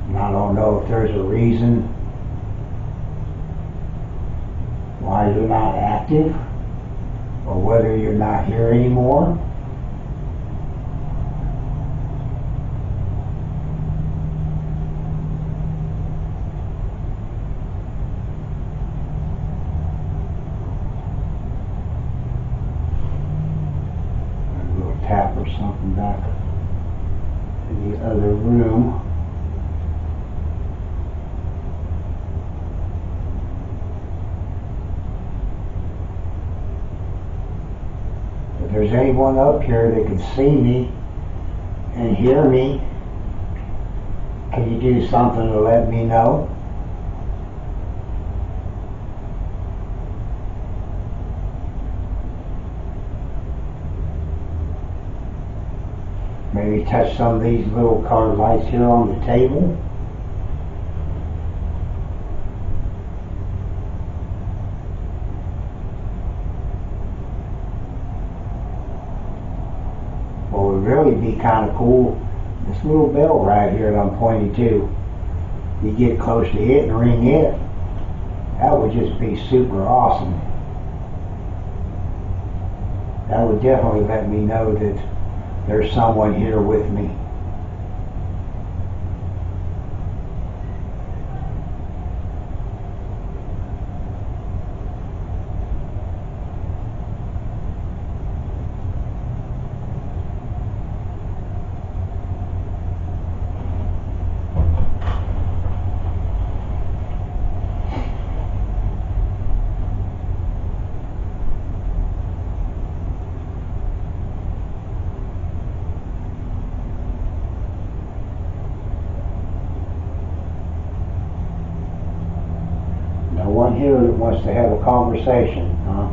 And I don't know if there's a reason why you're not active, or whether you're not here anymore. A little tap or something back in the other room. If there's anyone up here that can see me and hear me, can you do something to let me know? Maybe touch some of these little colored lights here on the table. What would really be kind of cool, this little bell right here that I'm pointing to, you get close to it and ring it, that would just be super awesome. That would definitely let me know that there's someone here with me. one here that wants to have a conversation, huh?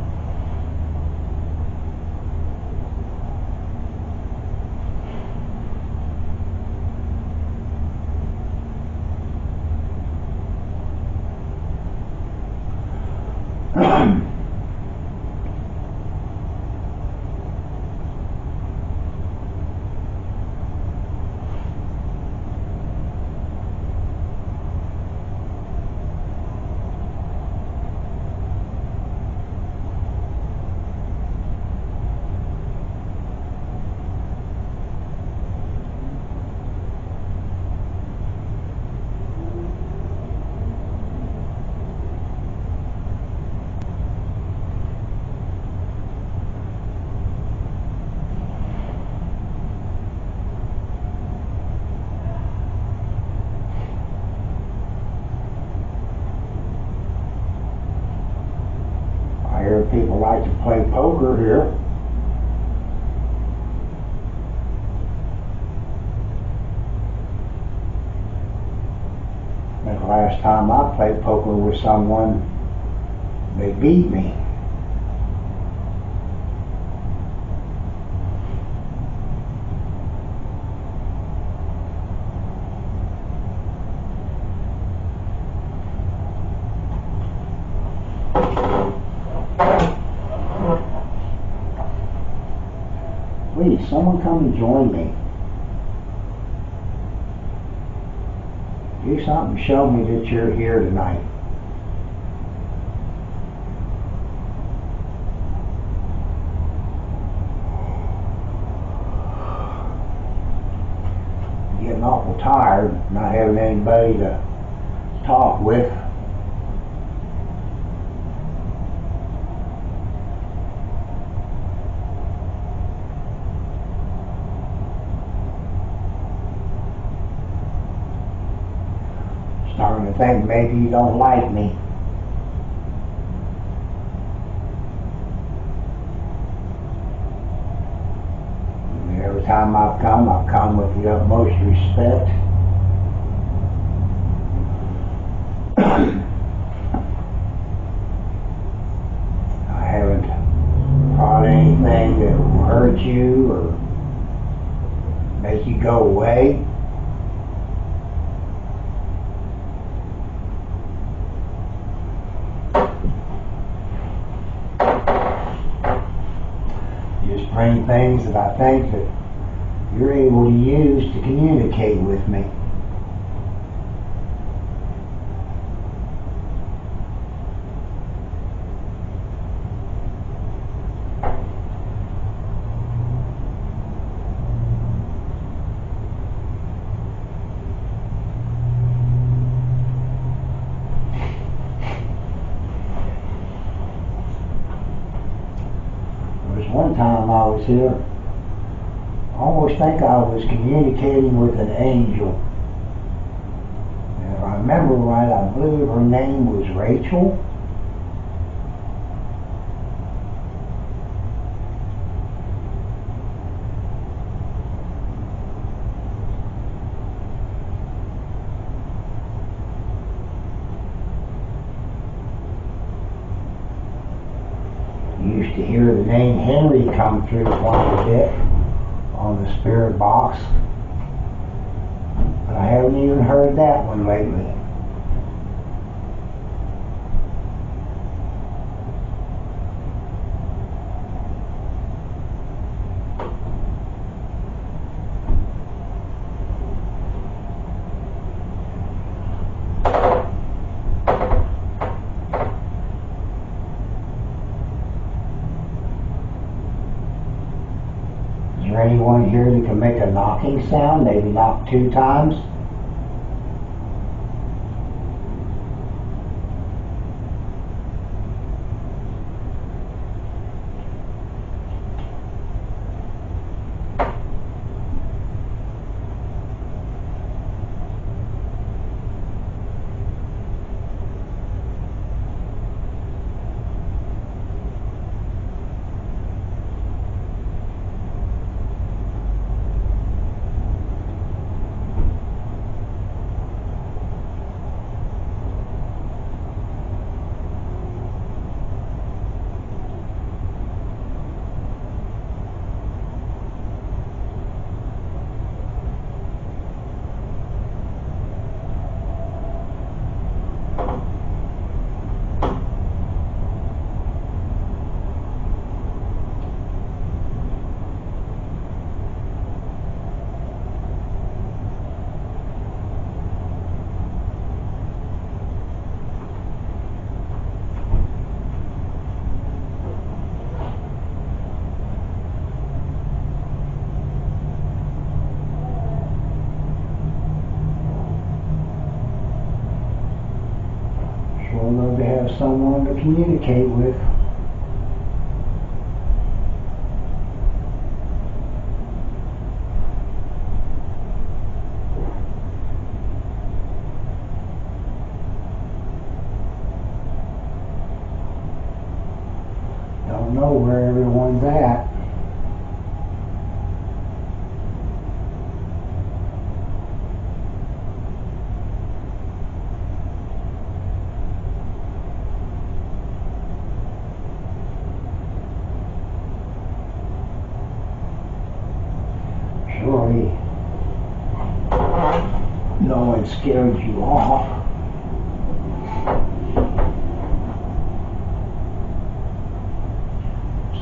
I hear people like to play poker here. I think the last time I played poker with someone, they beat me. Please, someone come and join me. Do something, show me that you're here tonight. I'm getting awful tired, not having anybody to talk with. Starting to think maybe you don't like me. And every time I've come with the utmost respect. I haven't brought anything that will hurt you or make you go away. Just bring things that I think that you're able to use to communicate with me. One time I was here, I almost think I was communicating with an angel. And if I remember right, I believe her name was Rachel. You used to hear the name Henry come through quite a bit on the spirit box, but I haven't even heard that one lately. Is there anyone here that can make a knocking sound? Maybe knock 2 times? Sure love to have someone to communicate with. Don't know where everyone's at. Surely no one scared you off.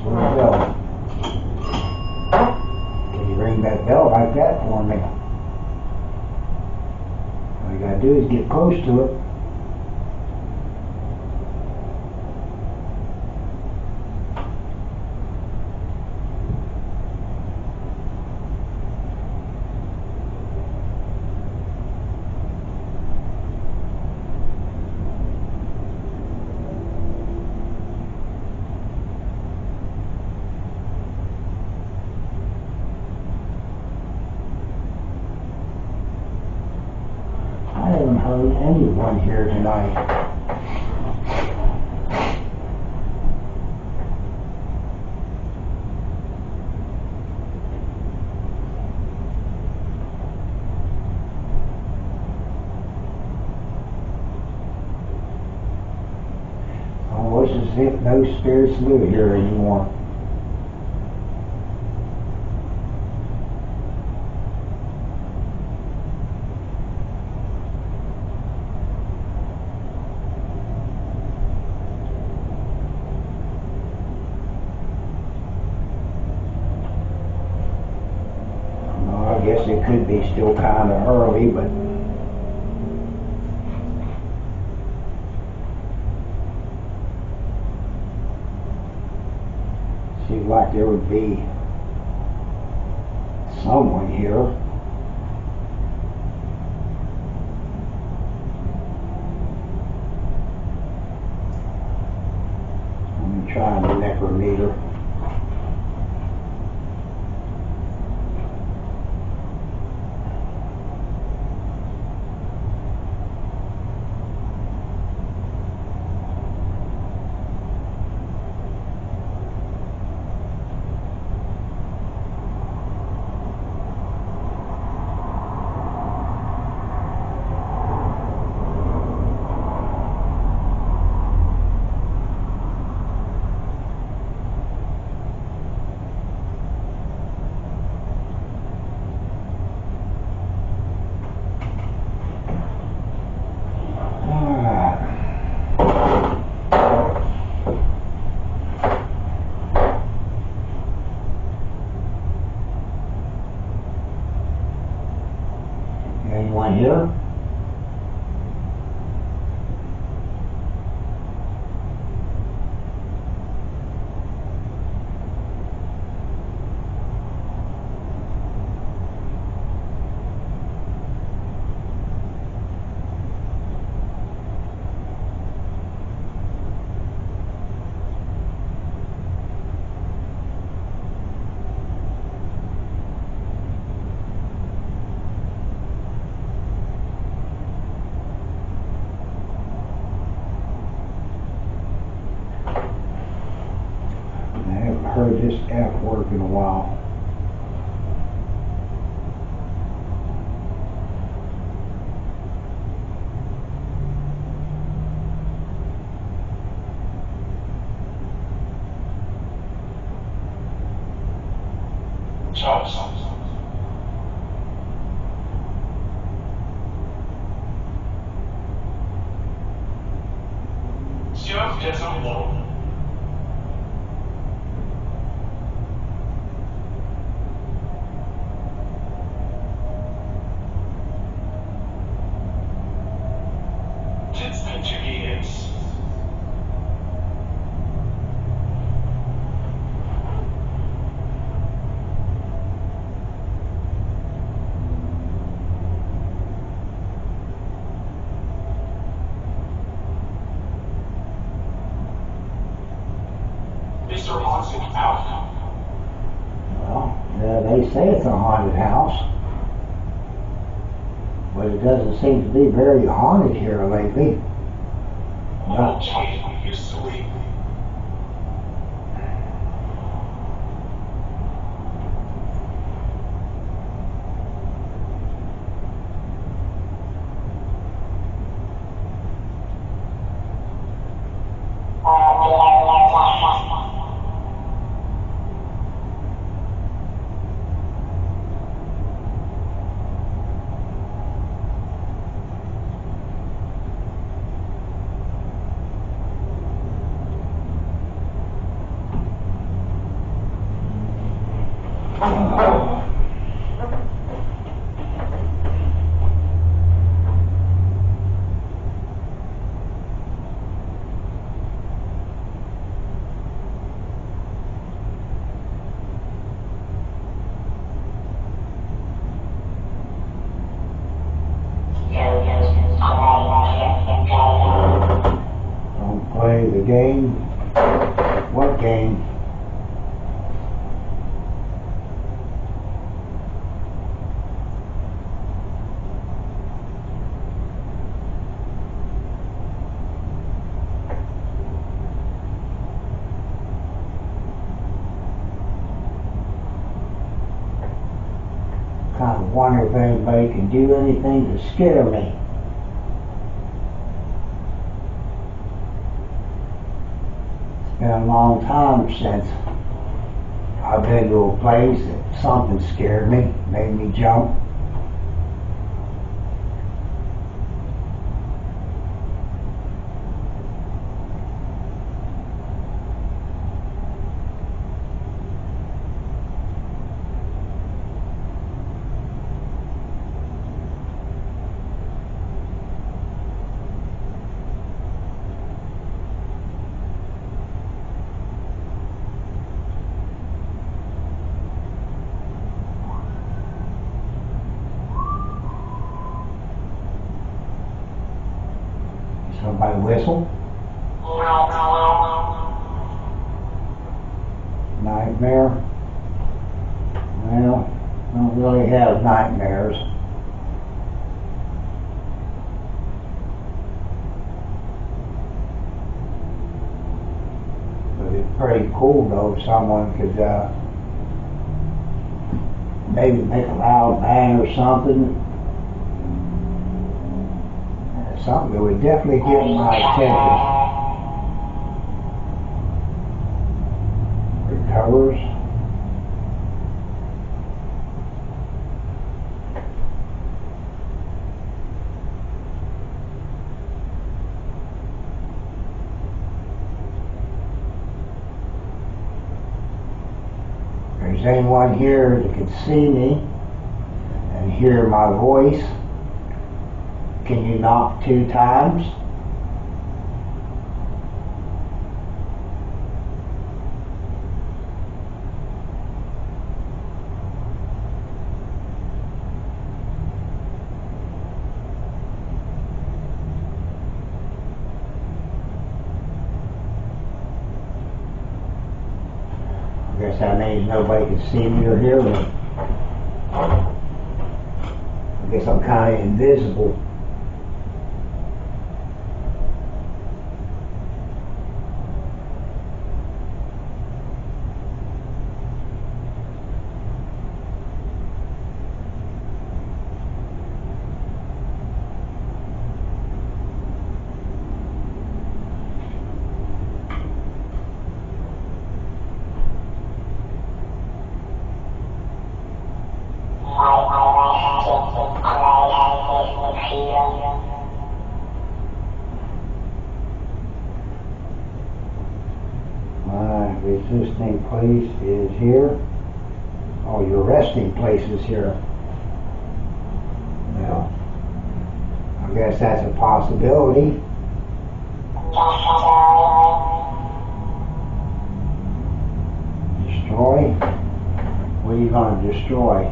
Little bell. Can you ring that bell like that for me? All you gotta do is get close to it. I haven't heard anyone here tonight. Almost as if no spirits live here anymore. I guess it could be still kind of early, but seems like there would be someone here. Let me try the necrometer. Anyone here? I haven't heard this app work in a while. Well, they say it's a haunted house, but it doesn't seem to be very haunted here lately. Not. Don't play the game. What game? Kind of wonder if anybody can do anything to scare me. It's been a long time since I've been to a place that something scared me, made me jump. Somebody whistle? Nightmare? Well, I don't really have nightmares. But it's pretty cool though if someone could maybe make a loud bang or something. Something that would definitely get my attention. Recovers. If there's anyone here that can see me and hear my voice, can you knock 2 times? I guess that means nobody can see me or hear me. I guess I'm kind of invisible. My resisting place is here. Oh, your resting place is here. Well, I guess that's a possibility. Destroy? What are you going to destroy?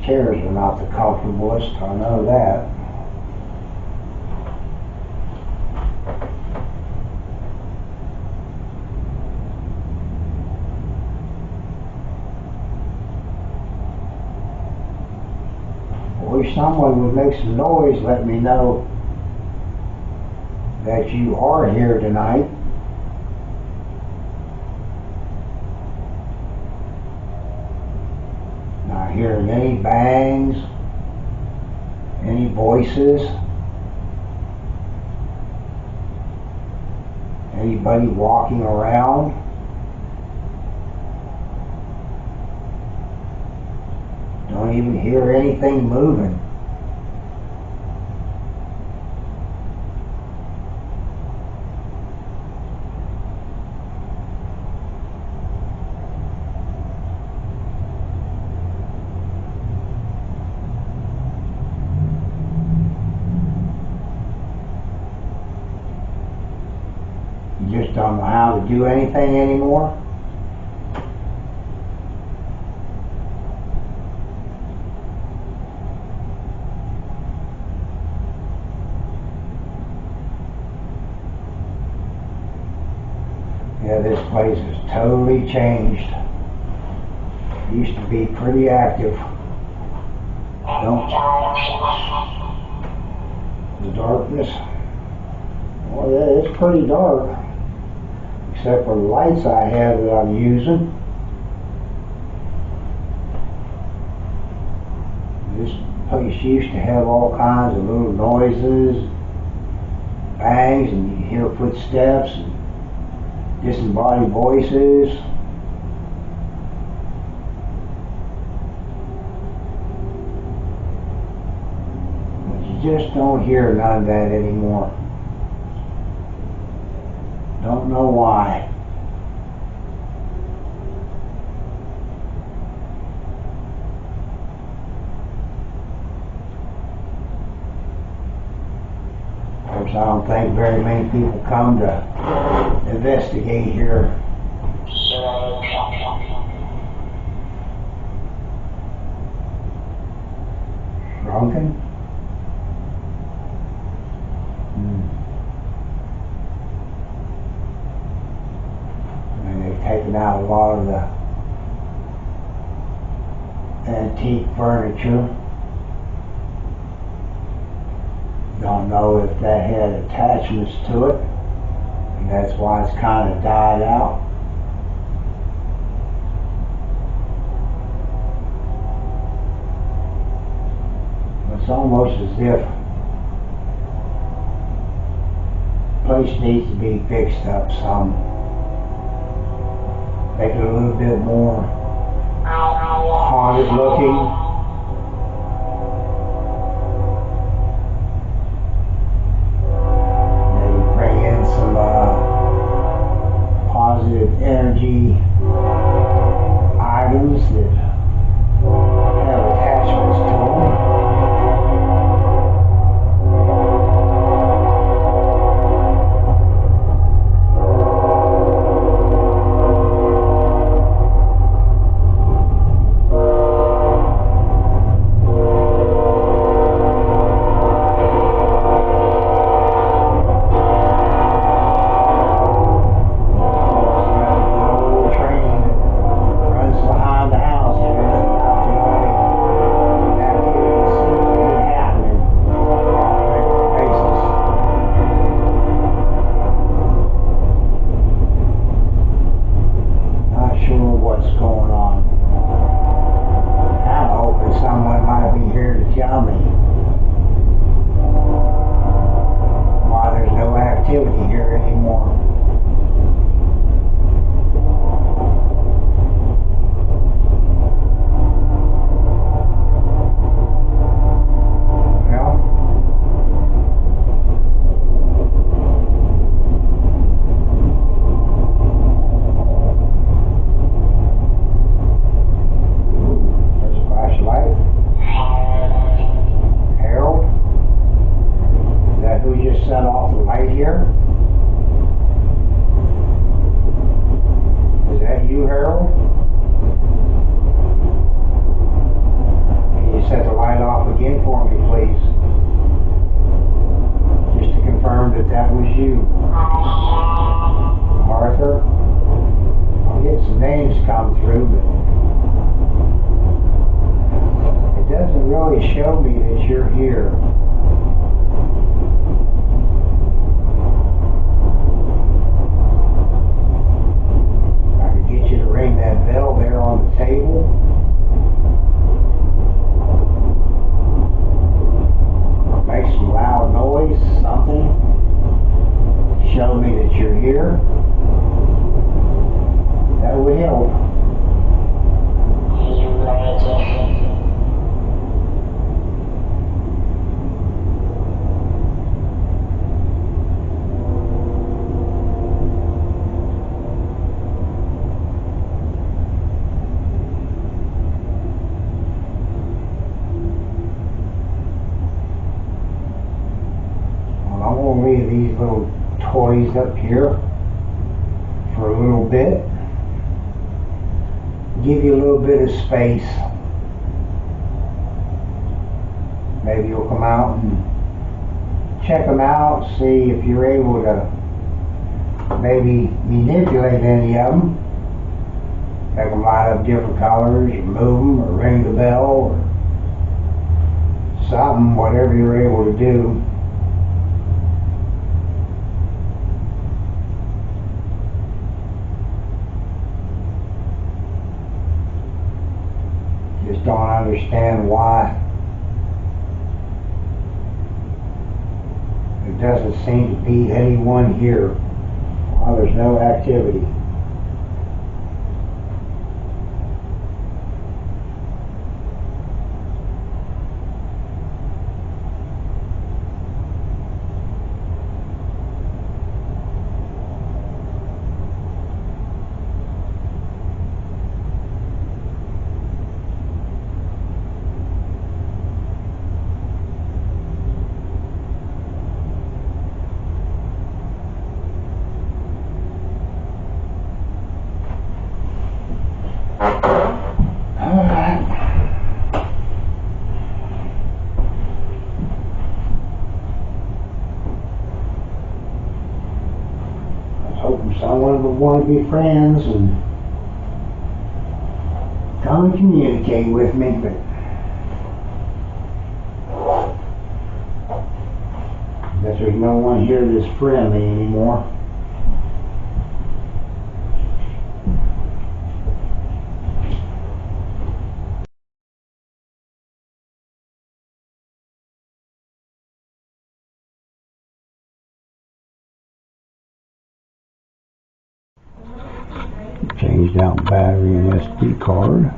chairs are not the comfortablest, I know that. I wish someone would make some noise, let me know that you are here tonight. Not hearing any bangs, any voices, anybody walking around. Don't even hear anything moving. You just don't know how to do anything anymore? Yeah, this place has totally changed. It used to be pretty active. Don't. The darkness. Well, yeah, it's pretty dark. Except for the lights I have that I'm using. This place used to have all kinds of little noises, bangs, and you hear footsteps and disembodied voices. But you just don't hear none of that anymore. Don't know why. Of course, I don't think very many people come to investigate here. Drunken? Taking out a lot of the antique furniture. Don't know if that had attachments to it, and that's why it's kind of died out. It's almost as if the place needs to be fixed up some. Make it a little bit more haunted looking. Maybe bring in some positive energy items that have attachments to them. you? Arthur? I'll get some names come through, but it doesn't really show me that you're here. I could get you to ring that bell there on the table. Make some loud noise, something. Show me that you're here. That would help. Well, I'm going to leave these little toys up here for a little bit. Give you a little bit of space. Maybe you'll come out and check them out, see if you're able to maybe manipulate any of them. Make them light up different colors, or move them, or ring the bell, or something, whatever you're able to do. Just don't understand why there doesn't seem to be anyone here while there's no activity. Hoping someone would want to be friends and come and communicate with me, but I guess there's no one here that's friendly anymore. Changed out battery and SD card.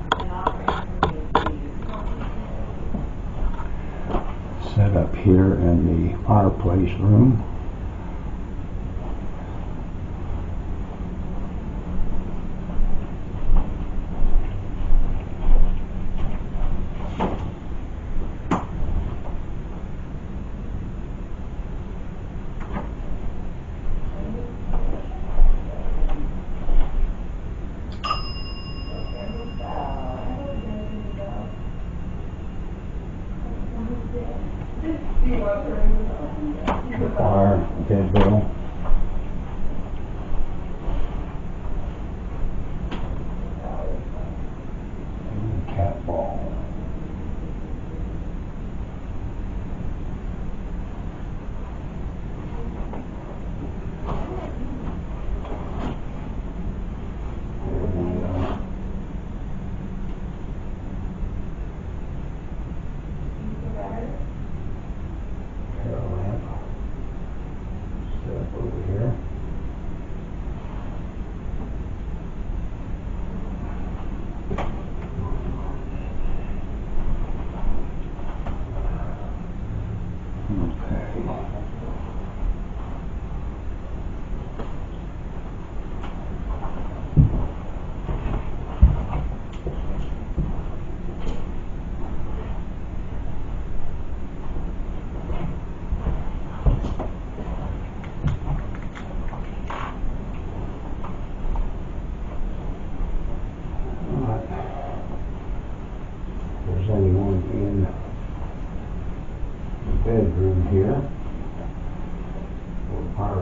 Set up here in the fireplace room. Fire, dead bill. Cat ball.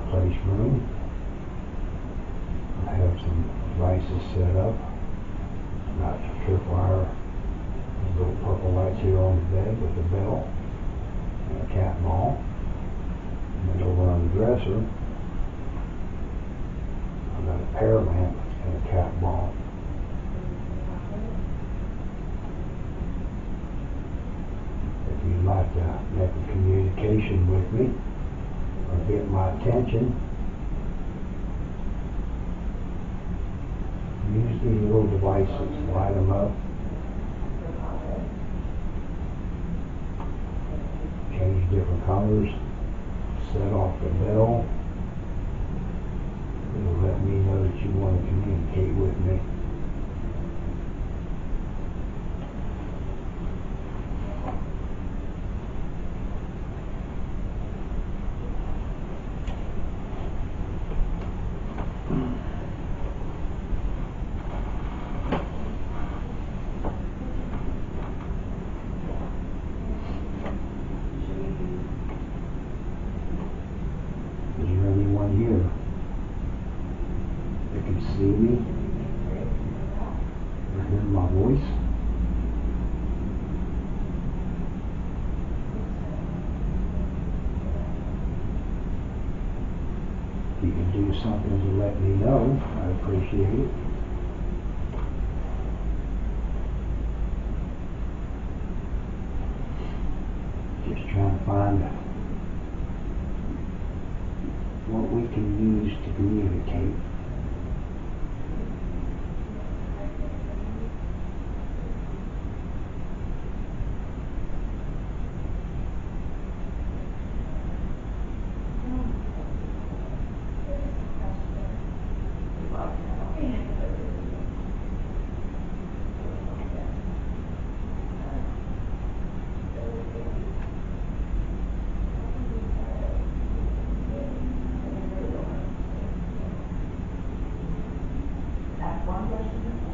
fireplace room. I have some devices set up. Not to tripwire. Little purple lights here on the bed with a bell and a cat ball. And then over on the dresser, I've got a pear lamp and a cat ball. If you'd like to make a communication with me or get my attention, use these little devices, light them up, change different colors, set off the bell. It'll let me know that you want to communicate with me. Is there anyone here that can see me or hear my voice? If you can do something to let me know, I appreciate it. Just trying to find what we can use to communicate.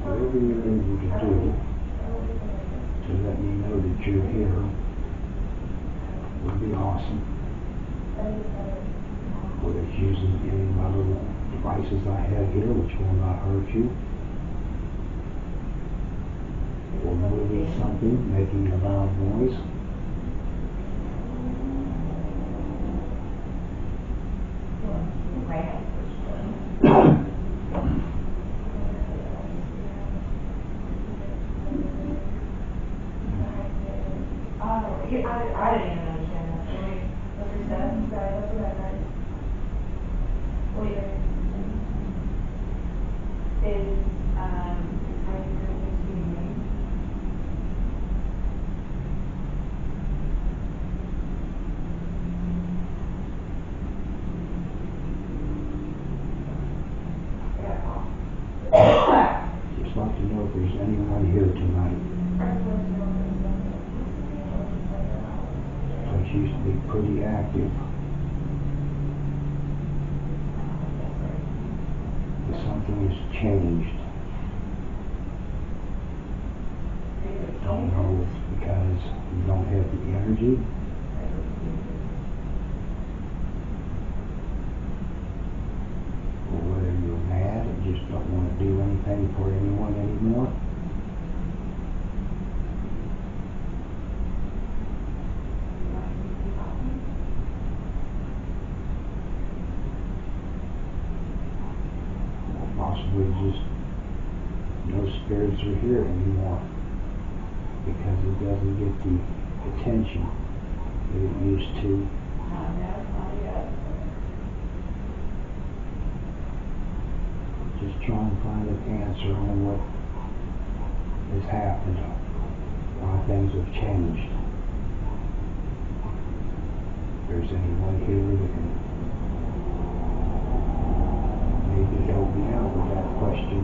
Whatever you're able to do to let me know that you're here would be awesome. Whether it's using any of my little devices I have here, which will not hurt you, or moving something, making a loud noise. I didn't even understand that. What you said? Sorry, that's what I read. What you is, I agree. Just like to know if there's anyone here tonight. Place used to be pretty active. But something has changed. Don't know if it's because you don't have the energy, or whether you're mad and just don't want to do anything for anyone anymore. Or possibly just no spirits are here anymore because it doesn't get the attention that it used to. Just try and find an answer on what has happened, why things have changed. If there's anyone here that can maybe help me out with that question.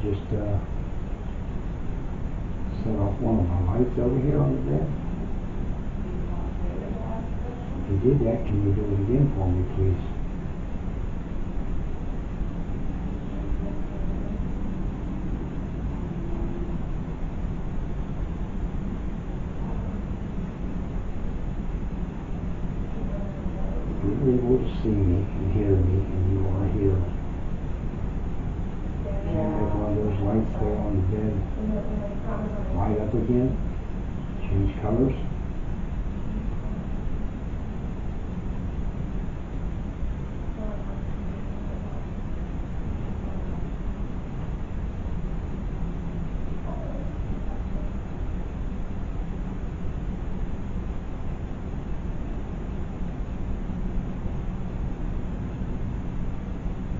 Just set off one of my lights over here on the bed. you did that, can you do it again for me, please? You're able to see me and hear me, and you are here. Can you make one of those lights there on the bed light up again? Change colors?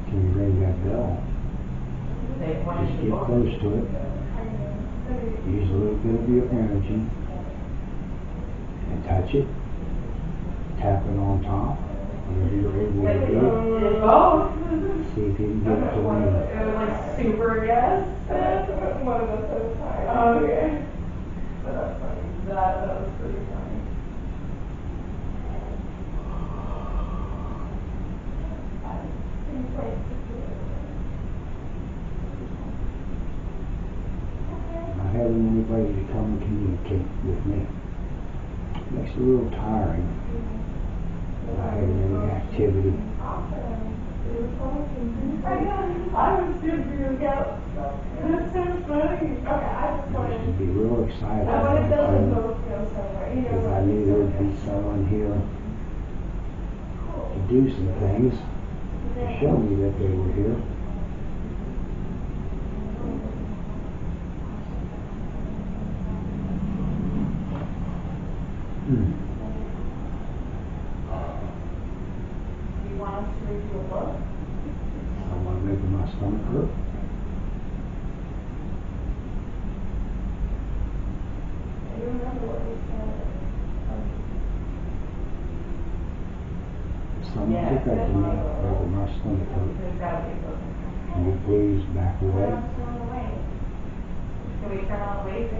Can you ring that bell? Just get close to it. Use a little bit of your energy and touch it. Tap it on top. Whatever you're able to do. See if you can get it to ring. It was like super yes. One of us at a time. Oh, okay. But that's funny. That was pretty funny. Not having anybody to come and communicate with me makes it a little tiring. Not having any activity. I was super out. That's so funny. Okay, I just I used to be real excited I wanted about them to it both go somewhere. because I knew there would be someone here to do some things to show me that they were here. Do you want us to read you a book? Someone making my stomach hurt. I do remember what we said. Someone took that to me, making my stomach hurt. There's gotta be a book. Can you please back away? Can we turn on the wave?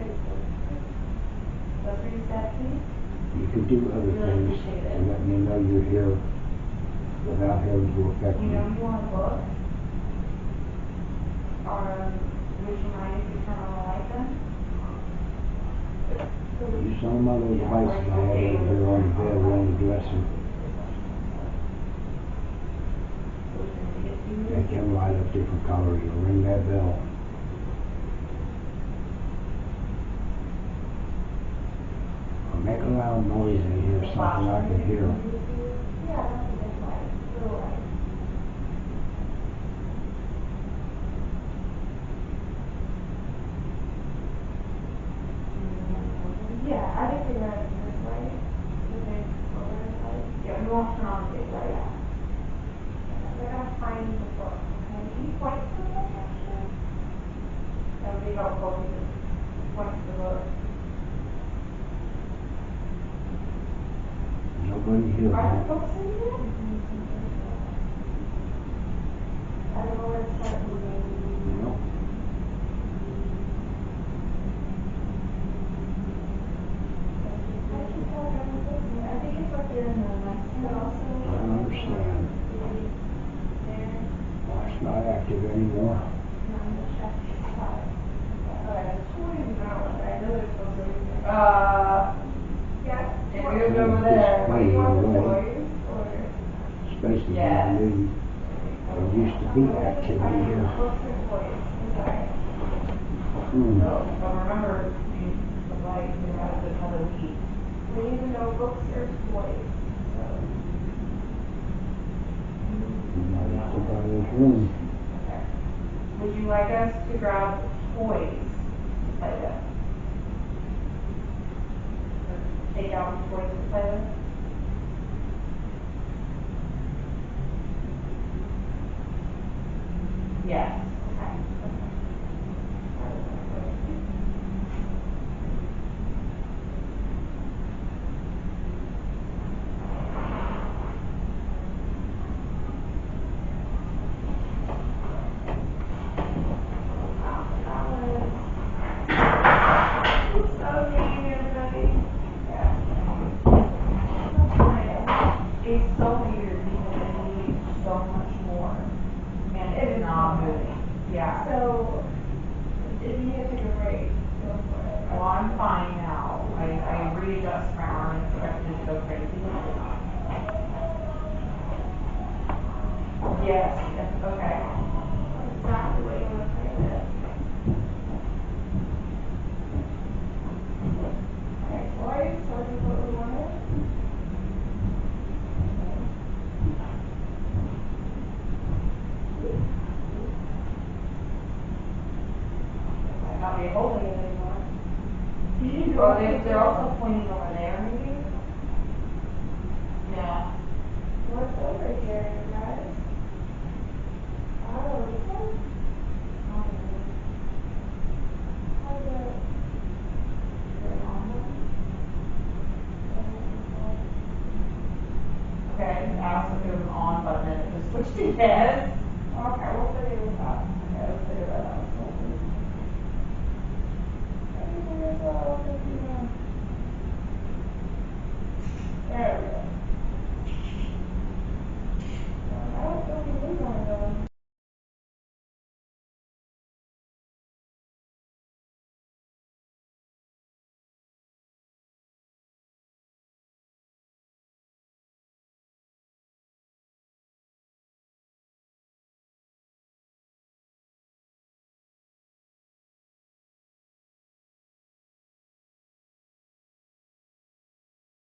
Let's read that, please. You could do other things and let me know you're here without having to affect You me. know you want a book? Or would you mind if we turn on the light then? Use some of those lights I had over here on the bed or on the dresser. Make them light up different colors or ring that bell. Or make a loud noise in here, something I can hear. Yeah, that's a big light. Little light. Yeah, I think we're gonna do this light. The big overhead light. Yeah, we won't turn on the big light. We're gonna find the book. Okay, can you point to the book actually? That would be helpful if you just point to the book. Nobody here, Are huh? there books in here? I don't know where to start reading. No. I think it's up there in the left but also. I understand. There. Well, it's not active anymore. On the chest side. Alright, there's toys in that one, but I know there's supposed to be. Yeah. It moved over there. Display You want the away. toys or? Especially when I Yes. knew there used to be activity here. Books or toys? I'm sorry. Hmm. But remember, the light, we have to have a lead. We need to know books or toys. So. Nobody took out of this room. Okay. Would you like us to grab toys to play with? Or take out toys to play with? Yes. Okay. So mean, everybody. Yeah. fine now. I readjust my arm and expected it to go crazy. Yes, okay. Exactly what you want to frame it. Okay, boys, so this is what we wanted. Might not be holding it anymore. Oh, they're also pointing over there, maybe? Yeah. What's over here, guys? Oh, this one? How's it? Okay, I just asked if it was on button and it just switched again. Okay, we'll